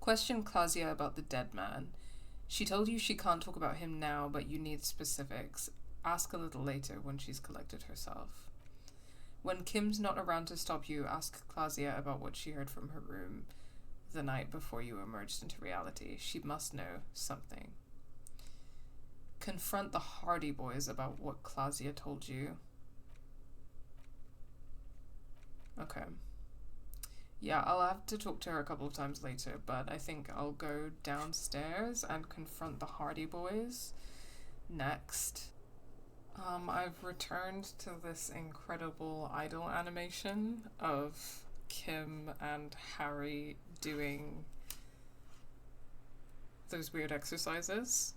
Question Claudia about the dead man. She told you she can't talk about him now, but you need specifics. Ask a little later when she's collected herself. When Kim's not around to stop you, ask Claudia about what she heard from her room the night before you emerged into reality. She must know something. Confront the Hardy Boys about what Claudia told you. Okay. Yeah, I'll have to talk to her a couple of times later, but I think I'll go downstairs and confront the Hardy Boys next. I've returned to this incredible idol animation of Kim and Harry doing those weird exercises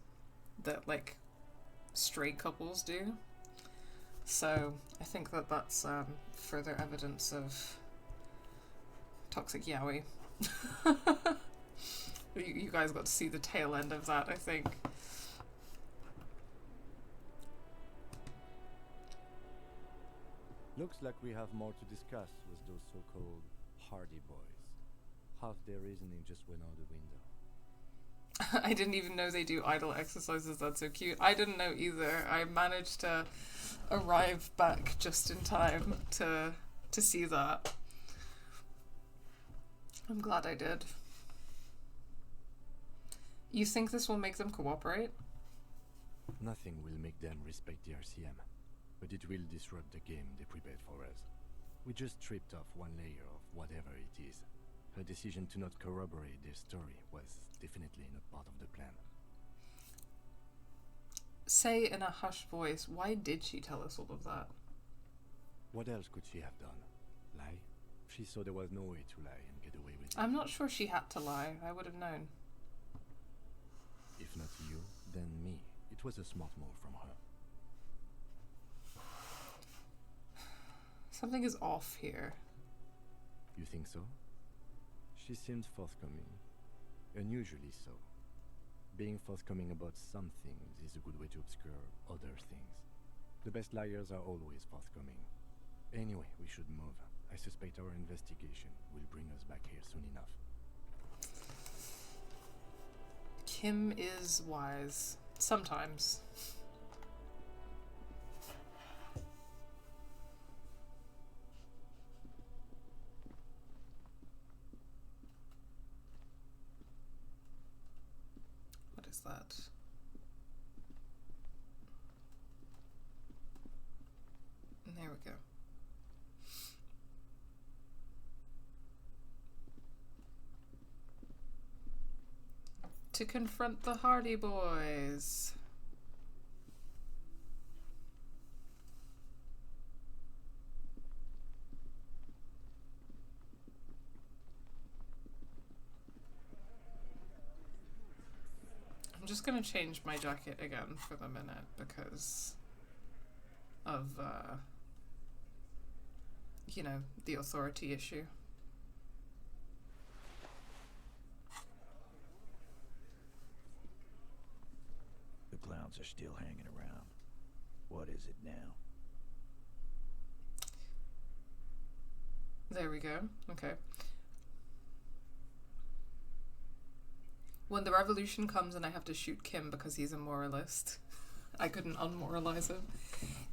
that, like, straight couples do. So I think that that's further evidence of toxic yaoi. You guys got to see the tail end of that, I think. Looks like we have more to discuss with those so-called Hardy Boys. Half their reasoning just went out the window. I didn't even know they do idle exercises. That's so cute. I didn't know either. I managed to arrive back just in time to see that. I'm glad I did. You think this will make them cooperate? Nothing will make them respect the RCM, but it will disrupt the game they prepared for us. We just stripped off one layer of whatever it is. Her decision to not corroborate their story was definitely not part of the plan. Say in a hushed voice, why did she tell us all of that? What else could she have done? Lie? She saw there was no way to lie and get away with it. I'm not sure she had to lie. I would have known. If not you, then me. It was a smart move from her. Something is off here. You think so? She seemed forthcoming. Unusually so. Being forthcoming about some things is a good way to obscure other things. The best liars are always forthcoming. Anyway, we should move. I suspect our investigation will bring us back here soon enough. Kim is wise. Sometimes. What is that? There we go. To confront the Hardy Boys. I'm just gonna change my jacket again for the minute because of, you know, the authority issue. The clowns are still hanging around. What is it now? There we go. Okay. When the revolution comes and I have to shoot Kim because he's a moralist, I couldn't unmoralize him.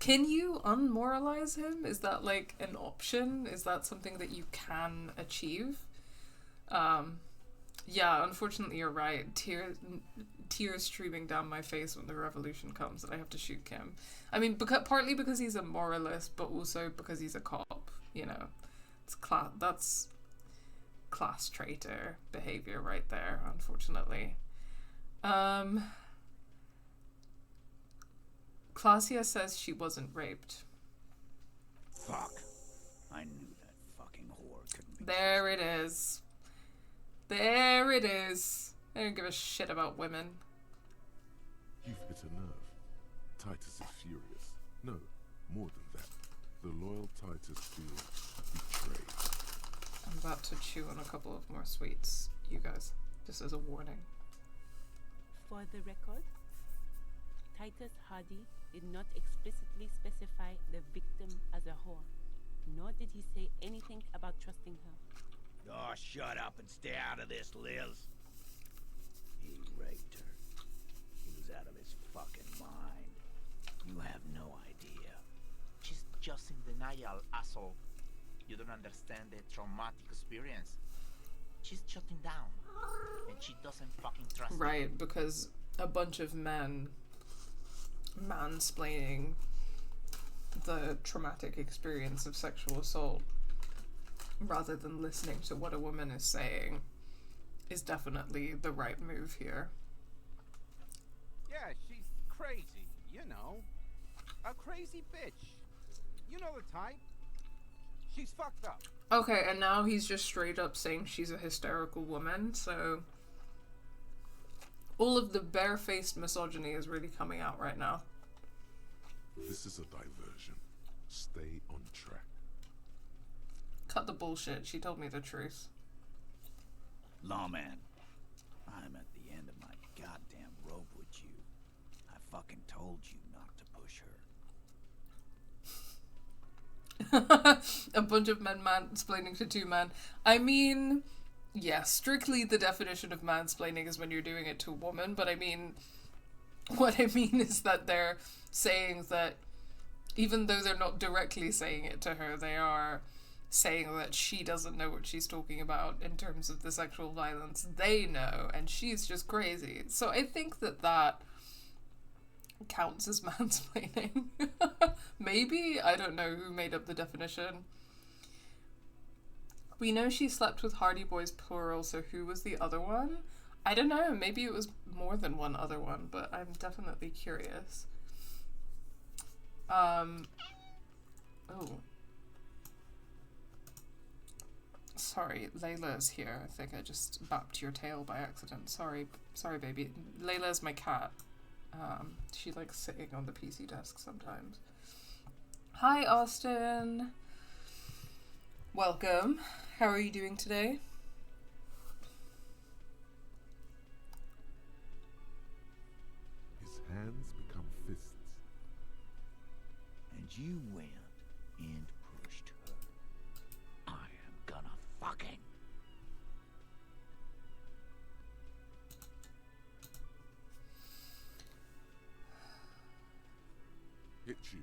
Can you unmoralize him? Is that like an option? Is that something that you can achieve? Yeah, unfortunately you're right. Tears streaming down my face when the revolution comes and I have to shoot Kim. I mean, partly because he's a moralist, but also because he's a cop, you know. That's class traitor behavior right there, unfortunately. Claudia says she wasn't raped. Fuck. I knew that fucking whore couldn't be. There it is. There it is. I don't give a shit about women. You've hit a nerve. Titus is furious. No, more than that. The loyal Titus feels betrayed. I'm about to chew on a couple of more sweets, you guys, just as a warning. For the record, Titus Hardy did not explicitly specify the victim as a whore, nor did he say anything about trusting her. Oh, shut up and stay out of this, Liz. out of his fucking mind. You have no idea. She's just in denial, asshole. You don't understand the traumatic experience. She's shutting down. And she doesn't fucking trust me. Right, because a bunch of men mansplaining the traumatic experience of sexual assault rather than listening to what a woman is saying is definitely the right move here. Yeah, she's crazy, you know. A crazy bitch. You know the type. She's fucked up. Okay, and now he's just straight up saying she's a hysterical woman, so all of the barefaced misogyny is really coming out right now. This is a diversion. Stay on track. Cut the bullshit, she told me the truth. Lawman, I'm at the end of my goddamn rope with you. I fucking told you not to push her. A bunch of men mansplaining to two men. I mean, yes, strictly the definition of mansplaining is when you're doing it to a woman, but I mean, what I mean is that they're saying that even though they're not directly saying it to her, they are saying that she doesn't know what she's talking about in terms of the sexual violence they know, and she's just crazy. So I think that counts as mansplaining. Maybe? I don't know who made up the definition. We know she slept with Hardy Boys plural, so who was the other one? I don't know, maybe it was more than one other one, but I'm definitely curious. Oh. Sorry, Layla's here. I think I just bapped your tail by accident. Sorry, baby. Layla's my cat. She likes sitting on the PC desk sometimes. Hi, Austin. Welcome. How are you doing today? His hands become fists. And you went and pushed her. I am gonna fucking... Hit you.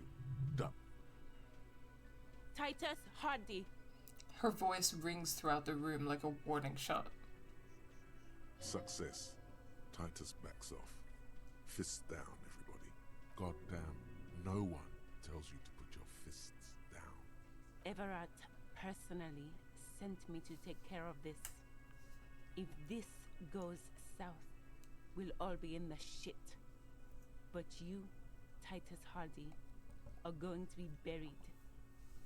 Duck. Titus Hardy. Her voice rings throughout the room like a warning shot. Success. Titus backs off. Fists down, everybody. Goddamn, no one tells you to put your fists down. Everett personally sent me to take care of this. If this goes south, we'll all be in the shit. But you, Titus Hardy, are going to be buried.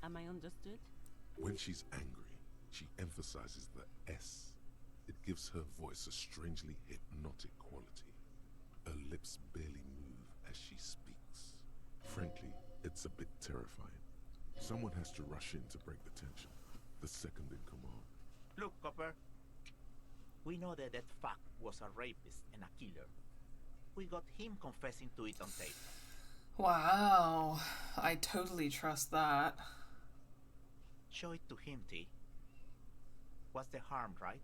Am I understood? When she's angry, she emphasizes the S. It gives her voice a strangely hypnotic quality. Her lips barely move as she speaks. Frankly, it's a bit terrifying. Someone has to rush in to break the tension. The second in command. Look, Copper. We know that fuck was a rapist and a killer. We got him confessing to it on tape. Wow, I totally trust that. Show it to him, T. What's the harm, right?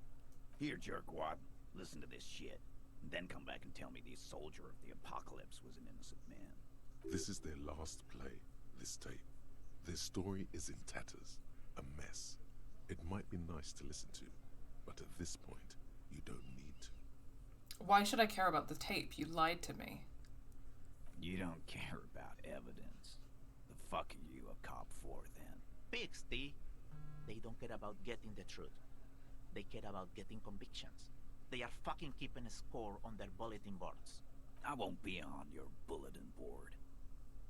Here, jerkwad. Listen to this shit. And then come back and tell me the soldier of the apocalypse was an innocent man. This is their last play, this tape. Their story is in tatters, a mess. It might be nice to listen to, but at this point, you don't need to. Why should I care about the tape? You lied to me. You don't care about evidence. The fuck are you a cop for, then? Pigs, T. They don't care about getting the truth. They care about getting convictions. They are fucking keeping a score on their bulletin boards. I won't be on your bulletin board.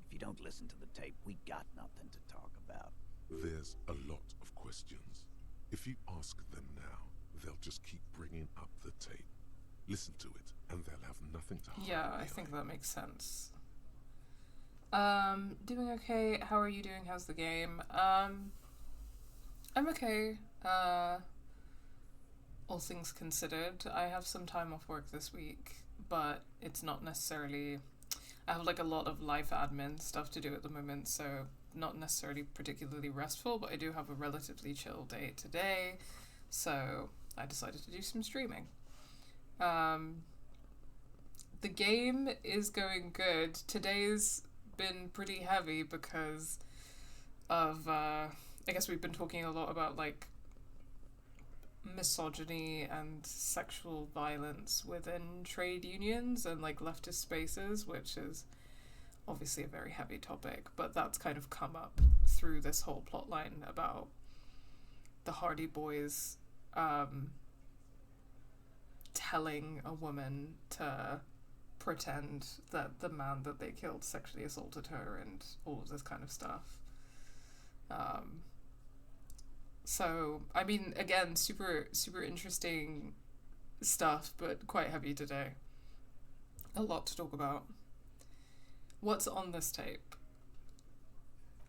If you don't listen to the tape, we got nothing to talk about. There's a lot of questions. If you ask them now, they'll just keep bringing up the tape. Listen to it, and they'll have nothing to hide. Yeah, I think that makes sense. Doing okay. How are you doing? How's the game? I'm okay. All things considered, I have some time off work this week, but it's not necessarily... I have like a lot of life admin stuff to do at the moment, so not necessarily particularly restful, but I do have a relatively chill day today, so I decided to do some streaming. The game is going good. Today's been pretty heavy because of, I guess we've been talking a lot about, like, misogyny and sexual violence within trade unions and, like, leftist spaces, which is obviously a very heavy topic, but that's kind of come up through this whole plotline about the Hardy Boys telling a woman to pretend that the man that they killed sexually assaulted her and all of this kind of stuff. So, I mean, again, super interesting stuff, but quite heavy today. A lot to talk about. What's on this tape?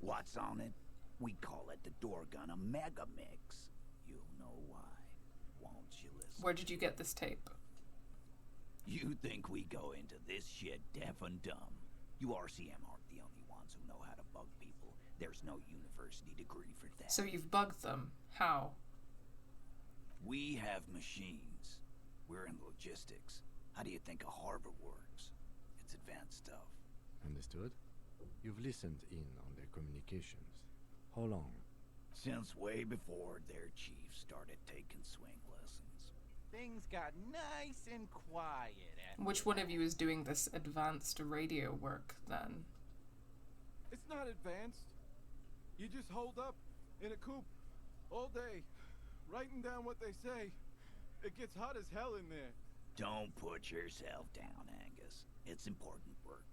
What's on it? We call it the door gun a mega mix. You'll know why, won't you listen? Where did you get this tape? You think we go into this shit deaf and dumb? You RCM aren't the only ones who know how to bug people. There's no university degree for that. So you've bugged them. How? We have machines. We're in logistics. How do you think a harbor works? It's advanced stuff. Understood? You've listened in on their communications. How long? Since way before their chief started taking swing lessons. Things got nice and quiet after Which one of you is doing this advanced radio work, then? It's not advanced. You just hold up in a coop all day, writing down what they say. It gets hot as hell in there. Don't put yourself down, Angus. It's important work.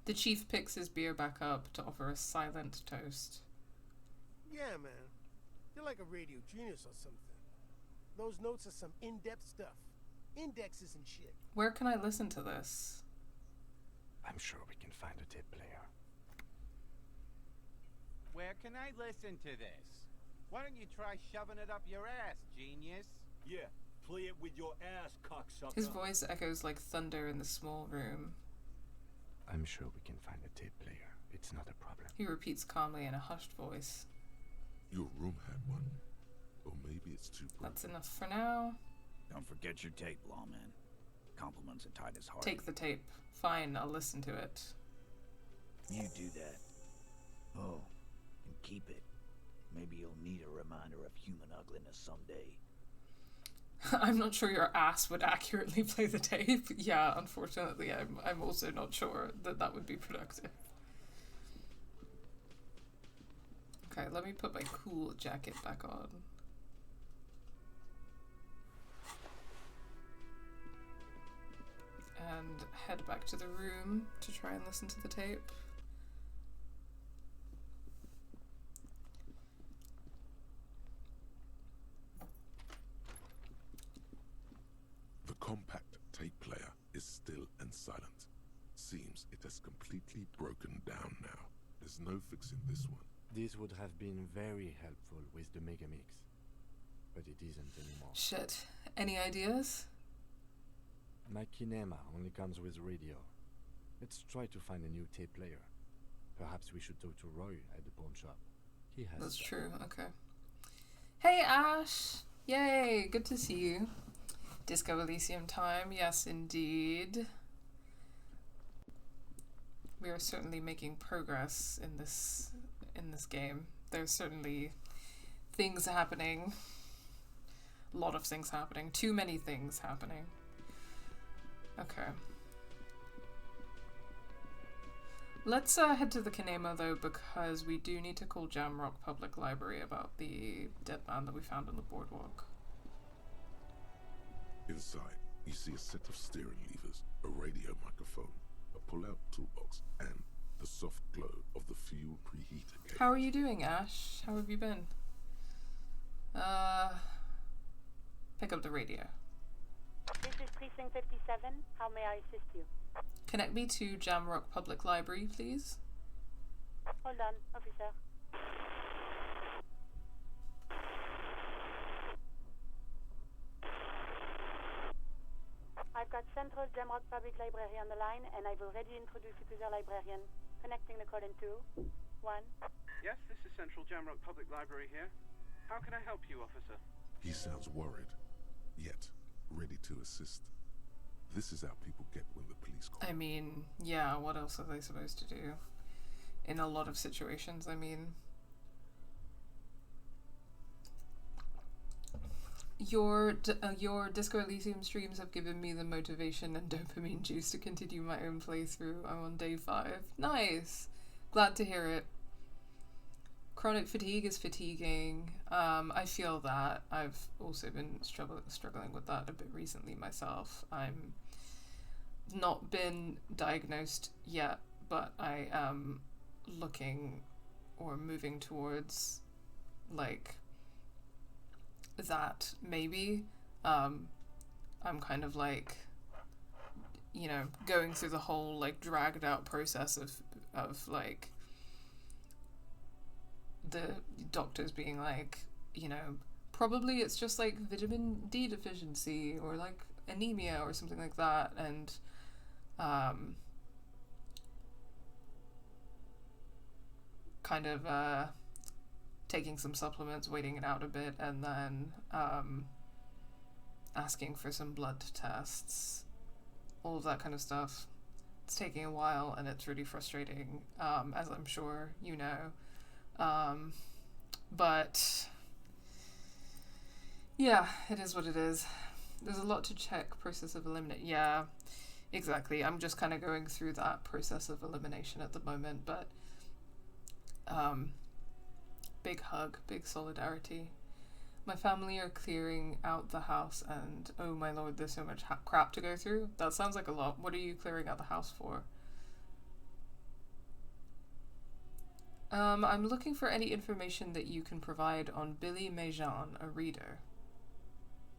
The chief picks his beer back up to offer a silent toast. Yeah, man. You're like a radio genius or something. Those notes are some in-depth stuff. Indexes and shit. Where can I listen to this? I'm sure we can find a tape player. Where can I listen to this? Why don't you try shoving it up your ass, genius? Yeah, play it with your ass, cocksucker. His voice echoes like thunder in the small room. I'm sure we can find a tape player. It's not a problem. He repeats calmly in a hushed voice. Your room had one. Or maybe it's too bright. That's enough for now. Don't forget your tape, lawman. Compliments are tight as hard. Take the tape. Fine, I'll listen to it. You do that. Oh, and keep it. Maybe you'll need a reminder of human ugliness someday. I'm not sure your ass would accurately play the tape. Yeah, unfortunately, I'm also not sure that would be productive. Okay, let me put my cool jacket back on. And head back to the room to try and listen to the tape. The compact tape player is still and silent. Seems it has completely broken down now. There's no fixing this one. This would have been very helpful with the Megamix, but it isn't anymore. Shit. Any ideas? My kinema only comes with radio. Let's try to find a new tape player. Perhaps we should talk to Roy at the pawn shop. He has That's that. true, okay. Hey Ash! Yay, good to see you. Disco Elysium time, yes indeed. We are certainly making progress in this game. There's certainly things happening. A lot of things happening. Too many things happening. Okay. Let's head to the Kinema though, because we do need to call Jamrock Public Library about the dead man that we found on the boardwalk. Inside, you see a set of steering levers, a radio microphone, a pull-out toolbox, and the soft glow of the fuel preheater gauge. How are you doing, Ash? How have you been? Pick up the radio. This is Precinct 57. How may I assist you? Connect me to Jamrock Public Library, please. Hold on, officer. I've got Central Jamrock Public Library on the line, and I will ready introduce you to their librarian. Connecting the call in 2, 1. Yes, this is Central Jamrock Public Library here. How can I help you, officer? He sounds worried, yet ready to assist. This is how people get when the police call. I mean, yeah, what else are they supposed to do? In a lot of situations, I mean. Your Disco Elysium streams have given me the motivation and dopamine juice to continue my own playthrough. I'm on day 5. Nice! Glad to hear it. Chronic fatigue is fatiguing. I feel that. I've also been struggling with that a bit recently myself. I'm not been diagnosed yet, but I am looking or moving towards, like, that maybe. I'm kind of like, you know, going through the whole like dragged out process of like the doctors being like, you know, probably it's just like vitamin D deficiency or like anemia or something like that, and kind of taking some supplements, waiting it out a bit, and then asking for some blood tests, all of that kind of stuff. It's taking a while and it's really frustrating, as I'm sure you know. But yeah, it is what it is. There's a lot to check. Process of eliminate. Yeah, exactly. I'm just kind of going through that process of elimination at the moment, but big hug, big solidarity. My family are clearing out the house, and oh my lord, there's so much crap to go through. That sounds like a lot. What are you clearing out the house for? I'm looking for any information that you can provide on Billy Mejan, a reader.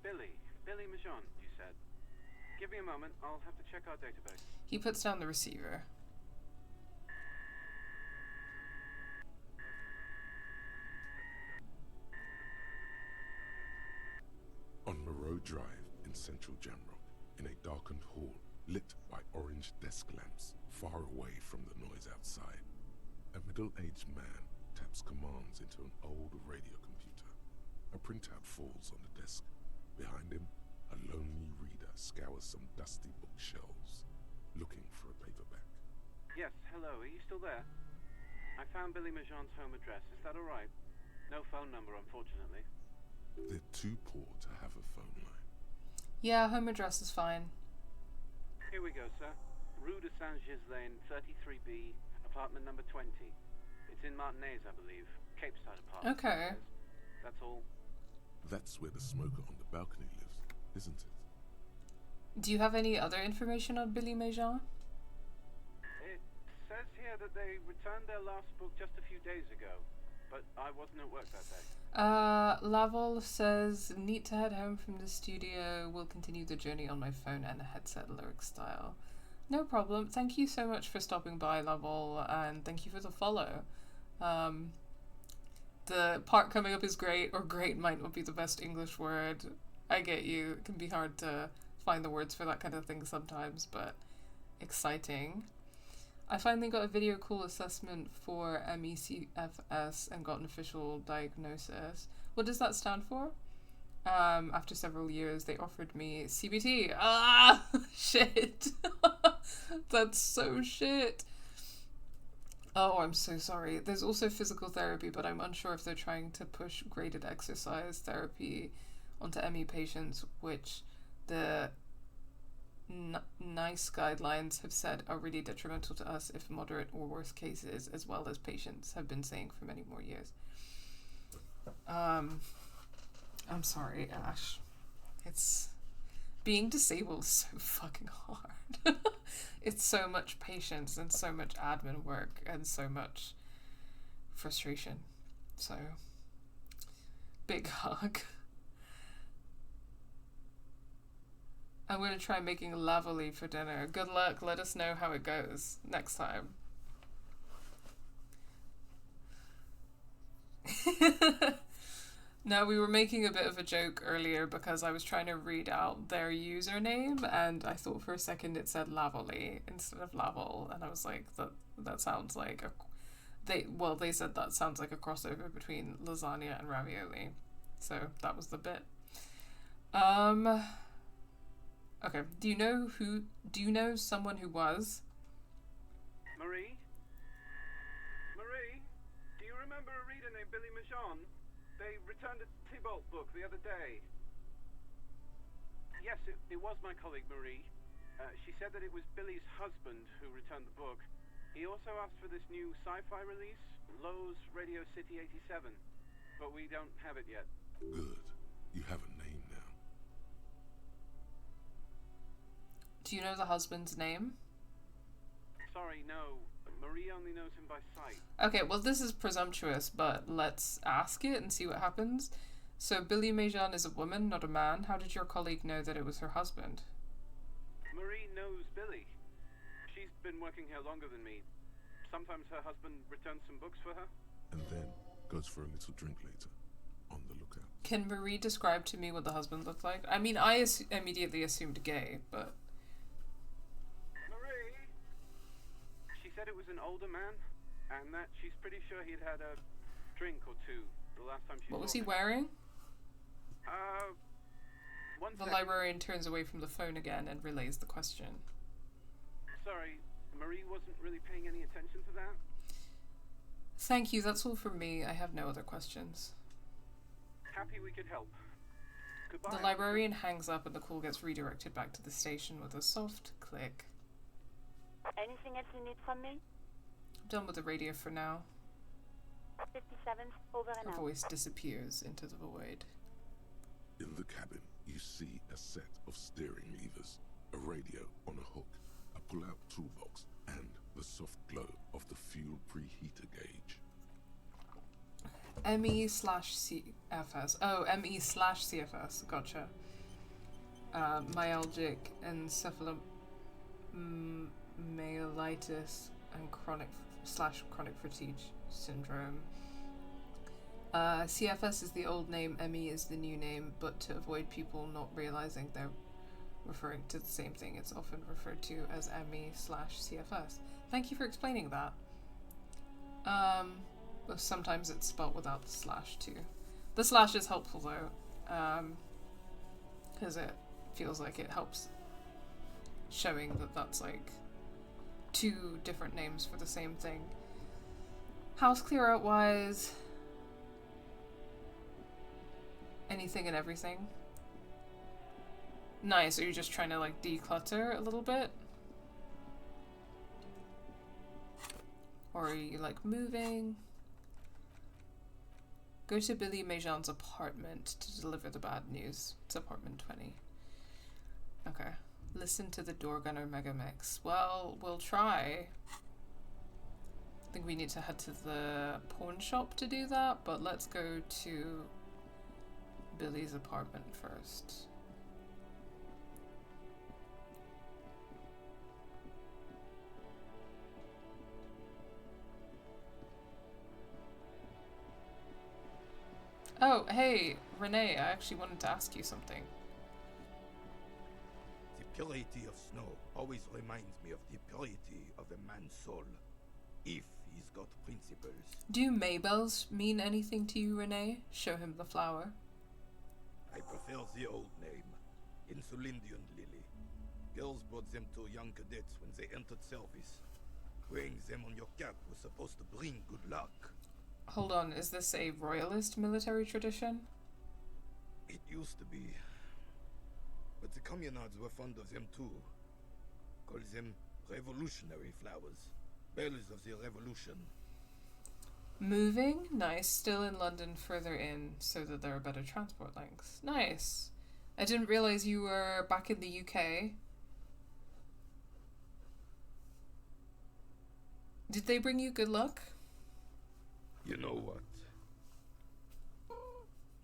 Billy Mejan, you said. Give me a moment, I'll have to check our database. He puts down the receiver. On Moreau Drive in central Jamrock, in a darkened hall lit by orange desk lamps far away from the noise outside, a middle-aged man taps commands into an old radio computer. A printout falls on the desk. Behind him, a lonely reader scours some dusty bookshelves, looking for a paperback. Yes, hello, are you still there? I found Billy Mejan's home address, is that alright? No phone number, unfortunately. They're too poor to have a phone line. Yeah, home address is fine. Here we go, sir. Rue de Saint-Ghislain, 33B, apartment number 20. It's in Martinez, I believe. Cape Side apartment. Okay. That's all. That's where the smoker on the balcony lives, isn't it? Do you have any other information on Billy Mejan? It says here that they returned their last book just a few days ago, but I wasn't at work that day. Laval says, need to head home from the studio. Will continue the journey on my phone and headset lyric style. No problem. Thank you so much for stopping by, Laval, and thank you for the follow. The part coming up is great, or great might not be the best English word. I get you. It can be hard to find the words for that kind of thing sometimes, but exciting. I finally got a video call assessment for MECFS and got an official diagnosis. What does that stand for? After several years, they offered me CBT. Ah, shit. That's so shit. Oh, I'm so sorry. There's also physical therapy, but I'm unsure if they're trying to push graded exercise therapy onto ME patients, which the NICE guidelines have said are really detrimental to us if moderate or worse cases, as well as patients have been saying for many more years. I'm sorry, Ash. It's being disabled is so fucking hard. It's so much patience and so much admin work and so much frustration. So, big hug. I'm going to try making lavally for dinner. Good luck. Let us know how it goes next time. Now, we were making a bit of a joke earlier because I was trying to read out their username and I thought for a second it said lavally instead of laval, and I was like, that sounds like a... They said that sounds like a crossover between lasagna and ravioli. So that was the bit. Okay. Do you know someone who was? Marie? Marie? Do you remember a reader named Billy Majon? They returned a Tybalt book the other day. Yes, it was my colleague Marie. She said that it was Billy's husband who returned the book. He also asked for this new sci-fi release, Lowe's Radio City 87, but we don't have it yet. Good. You have a name now. Do you know the husband's name? Sorry, no. Marie only knows him by sight. Okay, well this is presumptuous, but let's ask it and see what happens. So Billy Majon is a woman, not a man. How did your colleague know that it was her husband? Marie knows Billy. She's been working here longer than me. Sometimes her husband returns some books for her. And then goes for a little drink later. On the lookout. Can Marie describe to me what the husband looked like? I mean, I immediately assumed gay, but... Marie! She said it was an older man, and that she's pretty sure he'd had a drink or two the last time she saw him. What was he wearing? One The second. librarian turns away from the phone again and relays the question. Sorry, Marie wasn't really paying any attention to that. Thank you, that's all from me. I have no other questions. Happy we could help. Goodbye. The librarian hangs up and the call gets redirected back to the station with a soft click. Anything else you need from me? I'm done with the radio for now. 57, over and Her out. voice disappears into the void. In the cabin, you see a set of steering levers, a radio on a hook, a pull-out toolbox, and the soft glow of the fuel preheater gauge. ME/CFS. Oh, ME/CFS. Gotcha. Myalgic encephalomyelitis and chronic fatigue syndrome. CFS is the old name, ME is the new name, but to avoid people not realizing they're referring to the same thing, it's often referred to as ME/CFS. Thank you for explaining that. But sometimes it's spelled without the slash too. The slash is helpful though, because it feels like it helps showing that that's like two different names for the same thing. House clear out wise, anything and everything. Nice. Are you just trying to like declutter a little bit? Or are you like moving? Go to Billy Majon's apartment to deliver the bad news. It's apartment 20. Okay. Listen to the door gunner megamix. Well, we'll try. I think we need to head to the pawn shop to do that, but let's go to Billy's apartment first. Oh, hey, Renee, I actually wanted to ask you something. The purity of snow always reminds me of the purity of a man's soul, if he's got principles. Do Maybells mean anything to you, Renee? Show him the flower. I prefer the old name, Insulindian Lily. Girls brought them to young cadets when they entered service. Wearing them on your cap was supposed to bring good luck. Hold on, is this a royalist military tradition? It used to be. But the communards were fond of them too. Call them revolutionary flowers. Bells of the revolution. Moving? Nice. Still in London, further in, so that there are better transport links. Nice. I didn't realize you were back in the UK. Did they bring you good luck? You know what?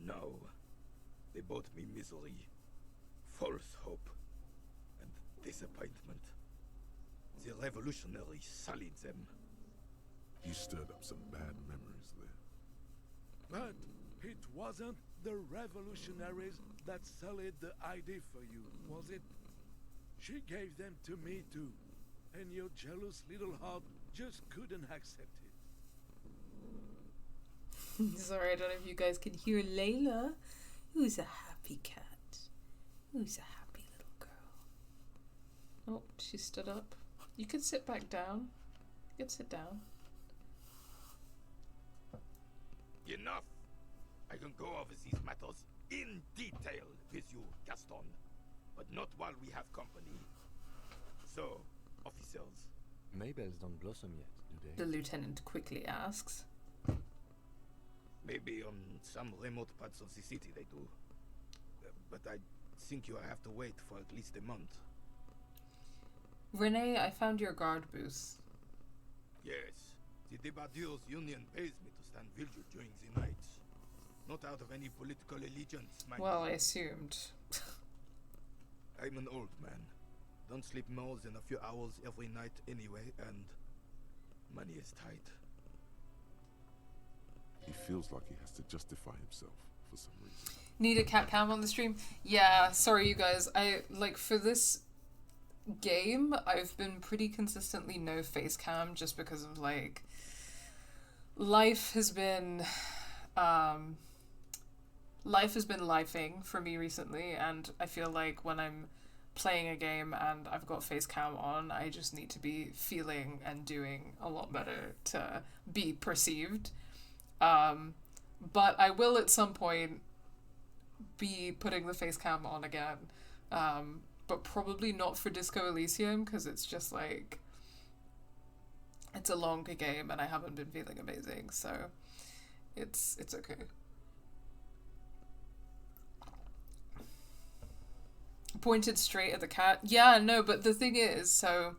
No. They brought me misery, false hope, and disappointment. The revolutionaries sullied them. You stirred up some bad memories there. But it wasn't the revolutionaries that sullied the idea for you, was it? She gave them to me too, and your jealous little heart just couldn't accept it. Sorry, I don't know if you guys can hear Layla, who's a happy cat. Who's a happy little girl. Oh, she stood up. You could sit back down. You could sit down. Enough! I can go over these matters in detail with you, Gaston. But not while we have company. So, officers. Maybells don't blossom yet, do they? The lieutenant quickly asks. Maybe on some remote parts of the city they do. But I think you'll have to wait for at least a month. Renee, I found your guard booth. Yes. The Debardeurs Union pays me to stand vigil during the nights. Not out of any political allegiance, mind Well, you. I assumed. I'm an old man. Don't sleep more than a few hours every night anyway, and money is tight. He feels like he has to justify himself for some reason. Need a cat cam on the stream? Yeah, sorry you guys. For this game, I've been pretty consistently no face cam just because of life has been lifing for me recently, and I feel like when I'm playing a game and I've got face cam on, I just need to be feeling and doing a lot better to be perceived. But I will at some point be putting the face cam on again, but probably not for Disco Elysium because it's just it's a longer game and I haven't been feeling amazing, so it's okay. Pointed straight at the cat. Yeah, no, but the thing is, so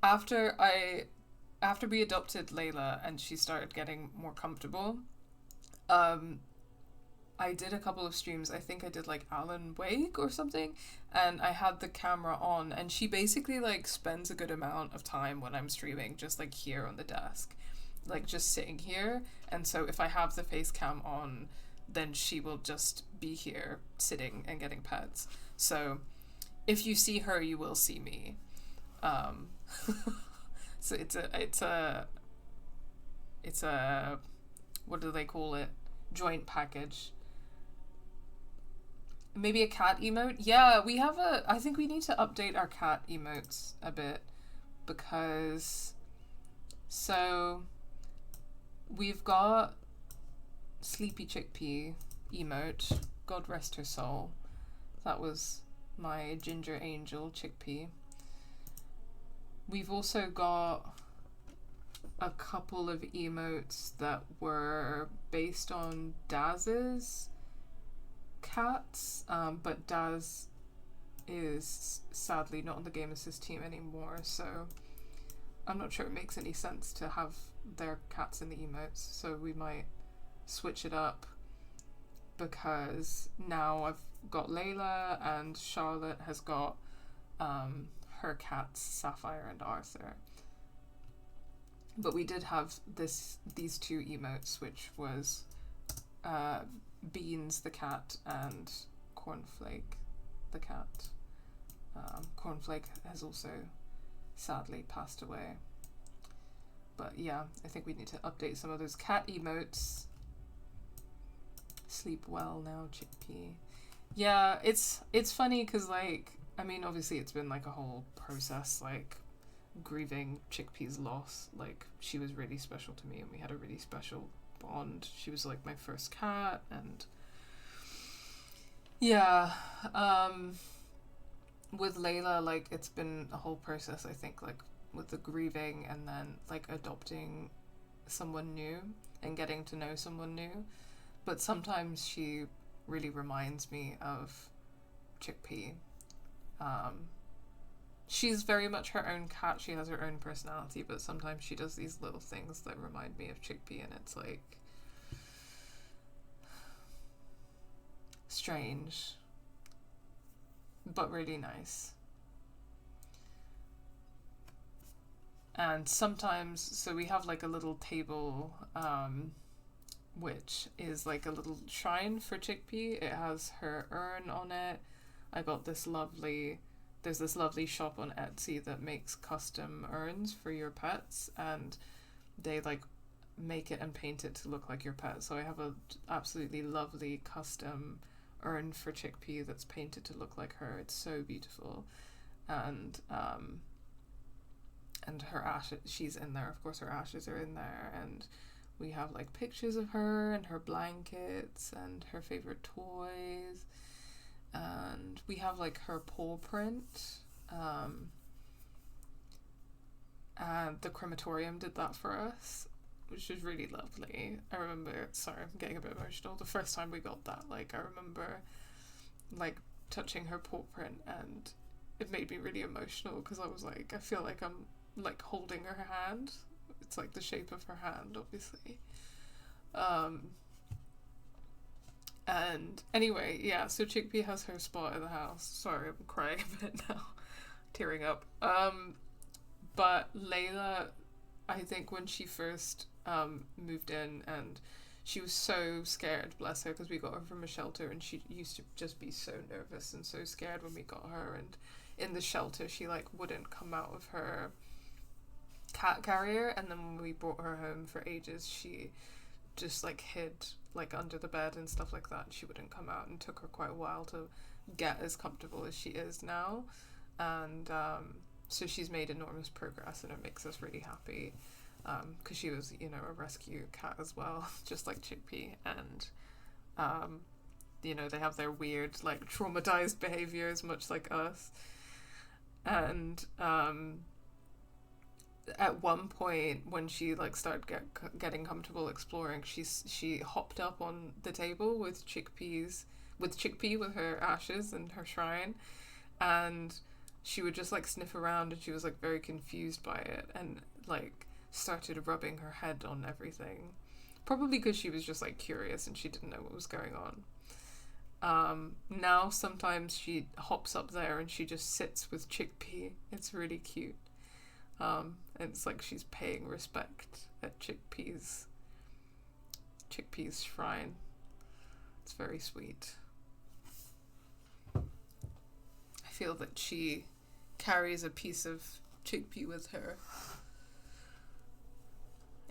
after we adopted Layla and she started getting more comfortable, I did a couple of streams. I think I did Alan Wake or something, and I had the camera on, and she basically spends a good amount of time when I'm streaming just here on the desk, just sitting here. And so if I have the face cam on, then she will just be here sitting and getting pets. So if you see her, you will see me. So it's a what do they call it? Joint package. Maybe a cat emote? Yeah, I think we need to update our cat emotes a bit, because so we've got Sleepy Chickpea emote, God rest her soul. That was my ginger angel Chickpea. We've also got a couple of emotes that were based on Daz's cats, but Daz is sadly not on the Game Assist team anymore, so I'm not sure it makes any sense to have their cats in the emotes, so we might switch it up, because now I've got Layla and Charlotte has got her cats Sapphire and Arthur. But we did have these two emotes, which was Beans the cat and Cornflake the cat. Cornflake has also sadly passed away. But yeah, I think we need to update some of those cat emotes. Sleep well now, Chickpea. Yeah, it's funny because obviously it's been a whole process, grieving Chickpea's loss. She was really special to me and we had a really special bond. She was my first cat, and yeah, with Layla, it's been a whole process, I think, with the grieving and then adopting someone new and getting to know someone new. But sometimes she really reminds me of Chickpea. She's very much her own cat. She has her own personality, but sometimes she does these little things that remind me of Chickpea, and it's strange, but really nice. And sometimes, so we have a little table, which is a little shrine for Chickpea. It has her urn on it. I got there's this lovely shop on Etsy that makes custom urns for your pets, and they make it and paint it to look like your pet. So I have a absolutely lovely custom urn for Chickpea that's painted to look like her. It's so beautiful. and her ashes, she's in there, of course her ashes are in there, and we have like pictures of her and her blankets and her favorite toys, and we have like her paw print, and the crematorium did that for us, which is really lovely. I remember, sorry, I'm getting a bit emotional, the first time we got that, like I remember like touching her paw print, and it made me really emotional because I was like, I feel like I'm like holding her hand. It's like the shape of her hand, obviously. And anyway, yeah, so Chickpea has her spot in the house. Sorry, I'm crying a bit now, tearing up. But Layla, I think when she first moved in, and she was so scared, bless her, because we got her from a shelter, and she used to just be so nervous and so scared when we got her, and in the shelter she like wouldn't come out of her cat carrier, and then when we brought her home for ages, she just like hid like under the bed and stuff like that. She wouldn't come out, and took her quite a while to get as comfortable as she is now, and so she's made enormous progress, and it makes us really happy, because she was, you know, a rescue cat as well, just like Chickpea, and you know, they have their weird like traumatized behaviors much like us, and at one point when she like started getting comfortable exploring, she hopped up on the table with Chickpea with her ashes and her shrine, and she would just like sniff around, and she was like very confused by it, and like started rubbing her head on everything, probably because she was just like curious and she didn't know what was going on. Now sometimes she hops up there and she just sits with Chickpea. It's really cute. And it's like she's paying respect at Chickpea's shrine. It's very sweet. I feel that she carries a piece of Chickpea with her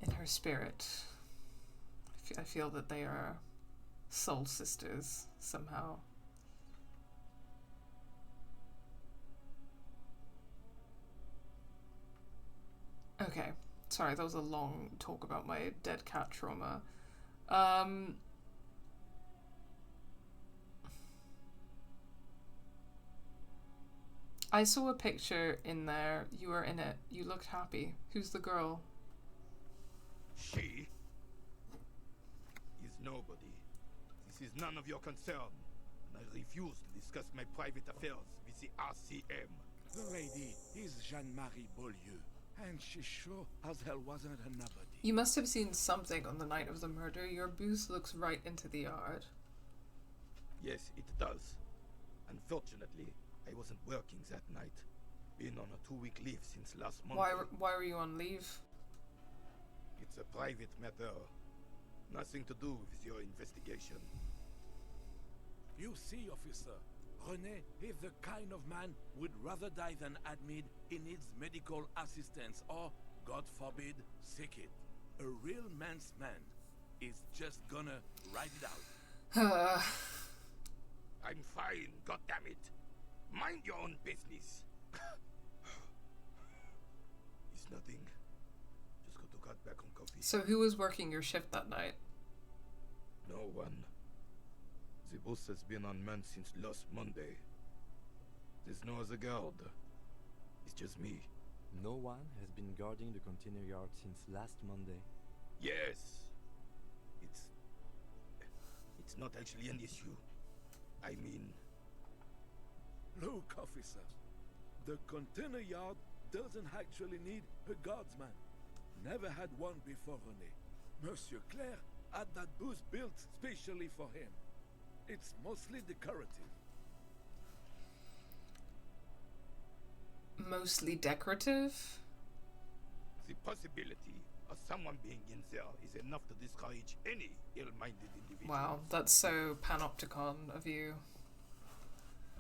in her spirit. I feel that they are soul sisters somehow. Okay, sorry, that was a long talk about my dead cat trauma. I saw a picture in there. You were in it. You looked happy. Who's the girl? She is nobody. This is none of your concern, and I refuse to discuss my private affairs with the RCM. The lady is Jeanne-Marie Beaulieu, and she sure as hell wasn't a nobody. You must have seen something on the night of the murder. Your booth looks right into the yard. Yes, it does. Unfortunately, I wasn't working that night. Been on a 2-week leave since last Monday. Why were you on leave? It's a private matter. Nothing to do with your investigation. You see, officer, René is the kind of man who would rather die than admit he needs medical assistance or, God forbid, sick it. A real man's man is just gonna ride it out. I'm fine, goddammit. Mind your own business. It's nothing. Just got to cut back on coffee. So who was working your shift that night? No one. The bus has been unmanned since last Monday. There's no other guard. It's just me. No one has been guarding the container yard since last Monday. Yes. It's not actually an issue. I mean... Look, officer. The container yard doesn't actually need a guardsman. Never had one before René. Monsieur Claire had that booth built specially for him. It's mostly decorative. Mostly decorative? The possibility of someone being in there is enough to discourage any ill-minded individual. Wow, that's so panopticon of you.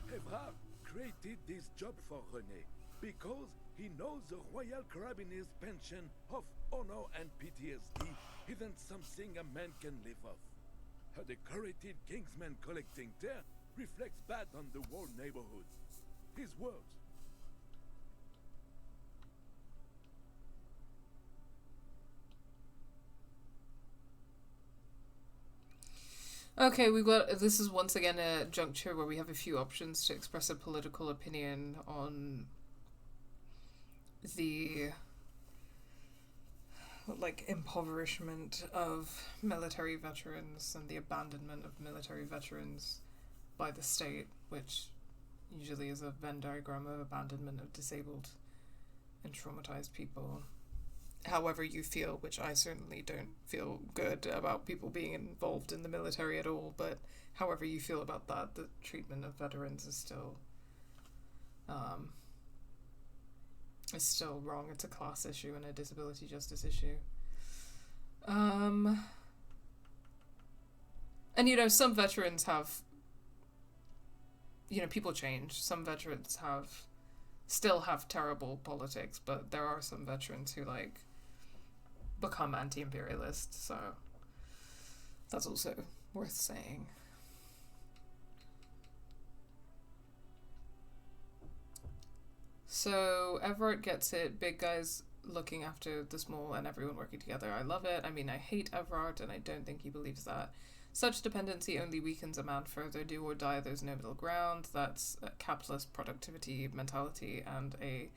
Evrard created this job for René because he knows the Royal Carabiniers' pension of honor and PTSD isn't something a man can live off. A decorated Kingsman collecting dirt reflects bad on the whole neighborhood. His words, Okay, this is once again a juncture where we have a few options to express a political opinion on the impoverishment of military veterans and the abandonment of military veterans by the state, which usually is a Venn diagram of abandonment of disabled and traumatized people. However you feel, which I certainly don't feel good about people being involved in the military at all, but however you feel about that, the treatment of veterans is still wrong. It's a class issue and a disability justice issue. And some veterans have, people change. Some veterans still have terrible politics, but there are some veterans who become anti-imperialist, so that's also worth saying. So Everett gets it. Big guys looking after the small and everyone working together. I love it. I mean, I hate Everett, and I don't think he believes that. Such dependency only weakens a man further. Do or die, there's no middle ground. That's a capitalist productivity mentality and a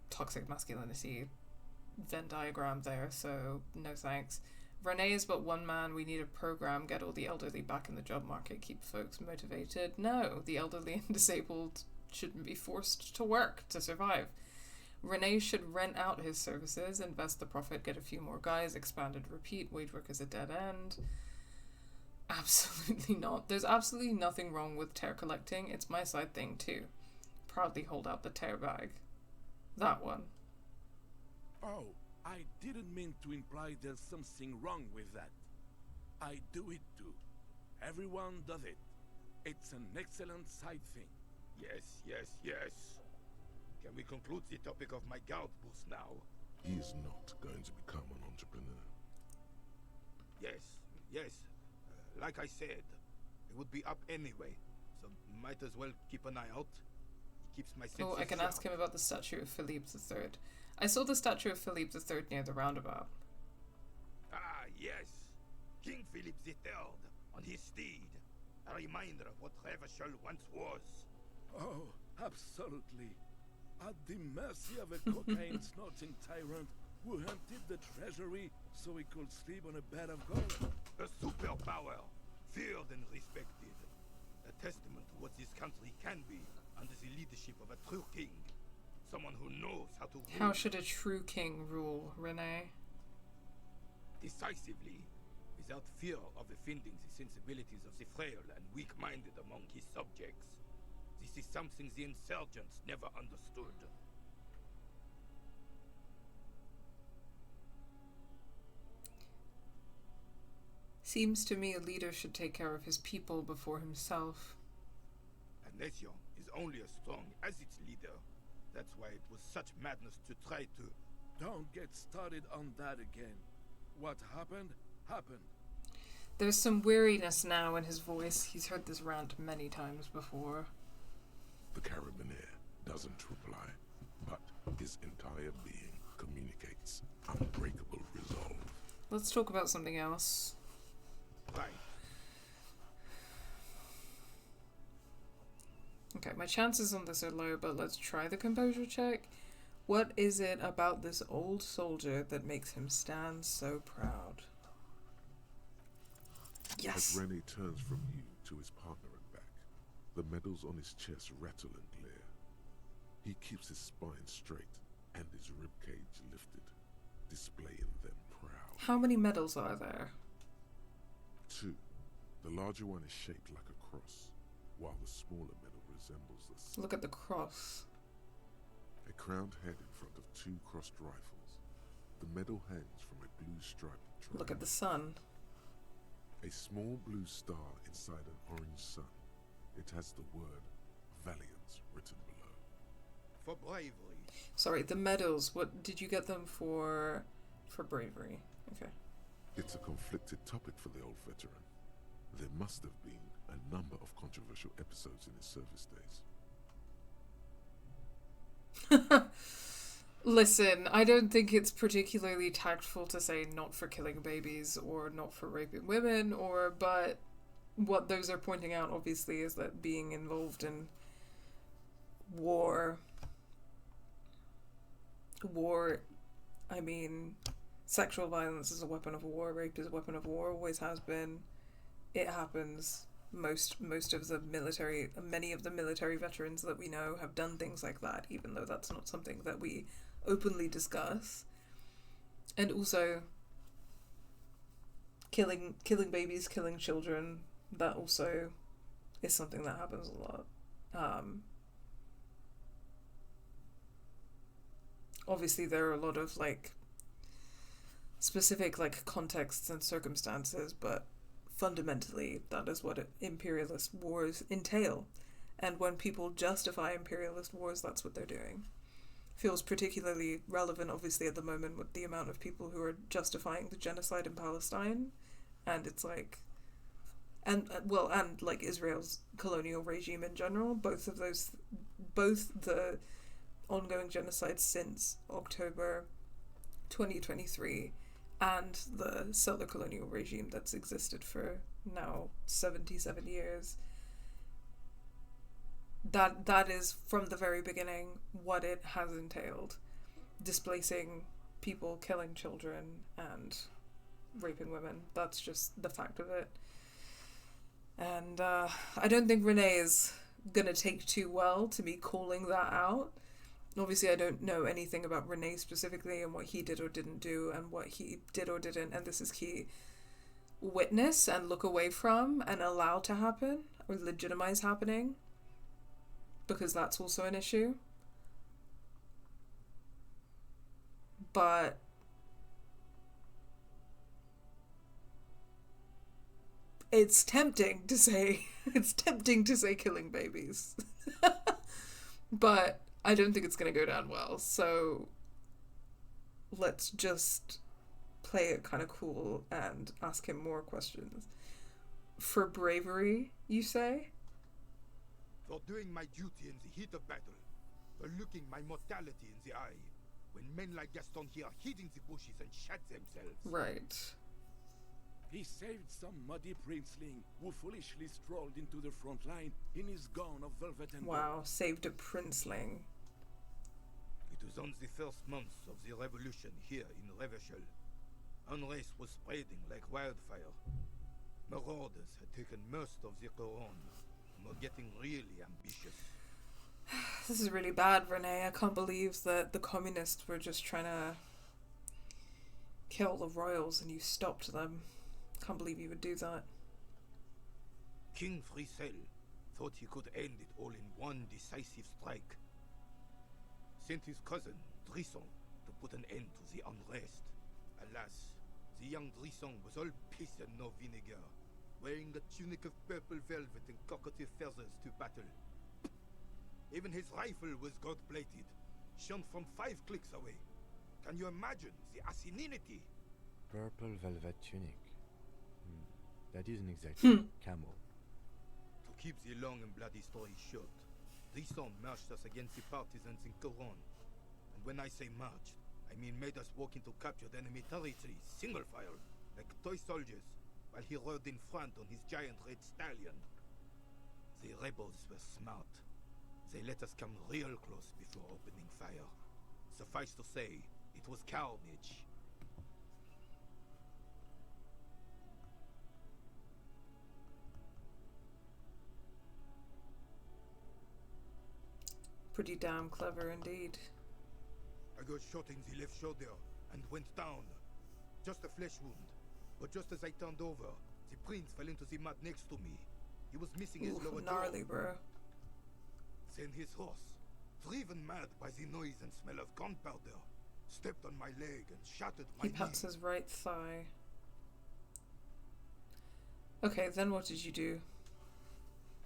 toxic masculinity Venn diagram there, so no thanks. Renee is but one man. We need a program. Get all the elderly back in the job market. Keep folks motivated. No, the elderly and disabled shouldn't be forced to work to survive. Renee should rent out his services, invest the profit, get a few more guys, expand and repeat. Wage work is a dead end. Absolutely not. There's absolutely nothing wrong with tear collecting. It's my side thing too. Proudly hold out the tear bag. That one. Oh, I didn't mean to imply there's something wrong with that. I do it too. Everyone does it. It's an excellent side thing. Yes, yes, yes. Can we conclude the topic of my gout boost now? He is not going to become an entrepreneur. Yes, yes. Like I said, it would be up anyway, so might as well keep an eye out. He keeps my senses I can sharp. ask him about the statue of Philippe III. I saw the statue of Philippe III near the roundabout. Ah, yes. King Philip III on his steed. A reminder of what Revachol once was. Oh, absolutely. At the mercy of a cocaine-snorting tyrant who emptied the treasury so he could sleep on a bed of gold. A superpower, feared and respected. A testament to what this country can be under the leadership of a true king. Someone who knows how to rule. How should a true king rule, Renee? Decisively, without fear of offending the sensibilities of the frail and weak-minded among his subjects. This is something the insurgents never understood. Seems to me a leader should take care of his people before himself. A nation is only as strong as its leader. That's why it was such madness to try to... Don't get started on that again. What happened, happened. There's some weariness now in his voice. He's heard this rant many times before. The Carabiner doesn't reply, but his entire being communicates unbreakable resolve. Let's talk about something else. Right. Okay, my chances on this are low, but let's try the composure check. What is it about this old soldier that makes him stand so proud? Yes. As Rennie turns from you to his partner and back, the medals on his chest rattle and glare. He keeps his spine straight and his ribcage lifted, displaying them proud. How many medals are there? 2. The larger one is shaped like a cross, while the smaller medal resembles the sun. Look at the cross. A crowned head in front of 2 crossed rifles. The medal hangs from a blue striped triangle. Look at the sun. A small blue star inside an orange sun. It has the word Valiance written below. For bravery. Sorry, the medals. What did you get them for? For bravery. Okay. It's a conflicted topic for the old veteran. There must have been a number of controversial episodes in his service days. Listen, I don't think it's particularly tactful to say not for killing babies or not for raping women, but what those are pointing out, obviously, is that being involved in war, I mean, sexual violence is a weapon of war, rape is a weapon of war, always has been. It happens. Most of the military, many of the military veterans that we know have done things like that, even though that's not something that we openly discuss. And also, killing babies, killing children, that also is something that happens a lot. Obviously there are a lot of like specific like contexts and circumstances, but fundamentally that is what imperialist wars entail. And when people justify imperialist wars, that's what they're doing. Feels particularly relevant, obviously, at the moment with the amount of people who are justifying the genocide in Palestine, and it's like, and like Israel's colonial regime in general. Both the ongoing genocide since October 2023 and the settler colonial regime that's existed for now 77 years. That is, from the very beginning, what it has entailed. Displacing people, killing children, and raping women. That's just the fact of it. And I don't think Renee is gonna take too well to me calling that out. Obviously, I don't know anything about Renee specifically and what he did or didn't do and what he did or didn't, and this is key. Witness and look away from and allow to happen or legitimize happening, because that's also an issue. But it's tempting to say killing babies. But I don't think it's going to go down well. So let's just play it kind of cool and ask him more questions. For bravery, you say? For doing my duty in the heat of battle, for looking my mortality in the eye, when men like Gaston here hid in the bushes and shot themselves. Right. He saved some muddy princeling who foolishly strolled into the front line in his gown of velvet and wow, saved a princeling. It was on the first months of the revolution here in Revachol. Unrest was spreading like wildfire. Marauders had taken most of the Quran and were getting really ambitious. This is really bad, Renee. I can't believe that the communists were just trying to kill the royals and you stopped them. Can't believe you would do that. King Frisel thought he could end it all in one decisive strike. Sent his cousin, Drisson, to put an end to the unrest. Alas, the young Drisson was all piss and no vinegar, wearing a tunic of purple velvet and cockatiel feathers to battle. Even his rifle was gold-plated, shone from 5 clicks away. Can you imagine the asininity? Purple velvet tunic. That isn't exactly camel. To keep the long and bloody story short, Drisson marched us against the partisans in Coron. And when I say marched, I mean made us walk into captured enemy territory, single file, like toy soldiers, while he rode in front on his giant red stallion. The rebels were smart. They let us come real close before opening fire. Suffice to say, it was carnage. Pretty damn clever indeed. I got shot in the left shoulder and went down. Just a flesh wound. But just as I turned over, the prince fell into the mud next to me. He was missing his lower gnarly, jaw. bro. Then his horse, driven mad by the noise and smell of gunpowder, stepped on my leg and shattered my He pats knee. his right thigh. Okay, then what did you do?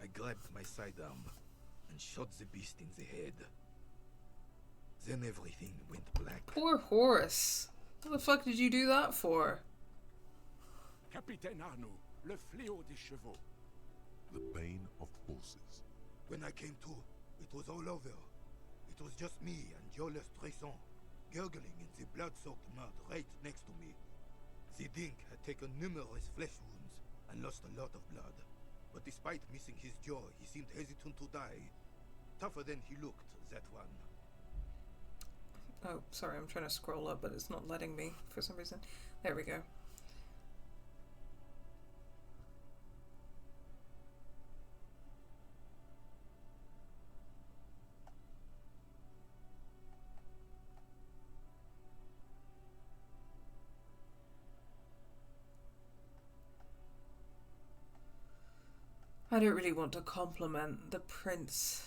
I grabbed my sidearm and shot the beast in the head. Then everything went black. Poor horse. What the fuck did you do that for? Capitaine Arnaud, le fléau des chevaux. The bane of horses. When I came to, it was all over. It was just me and Jolas Tresson. gurgling in the blood-soaked mud right next to me. The Dink had taken numerous flesh wounds and lost a lot of blood. But despite missing his jaw, he seemed hesitant to die. Tougher than he looked, that one. Oh, sorry, I'm trying to scroll up, but it's not letting me for some reason. There we go. I don't really want to compliment the prince.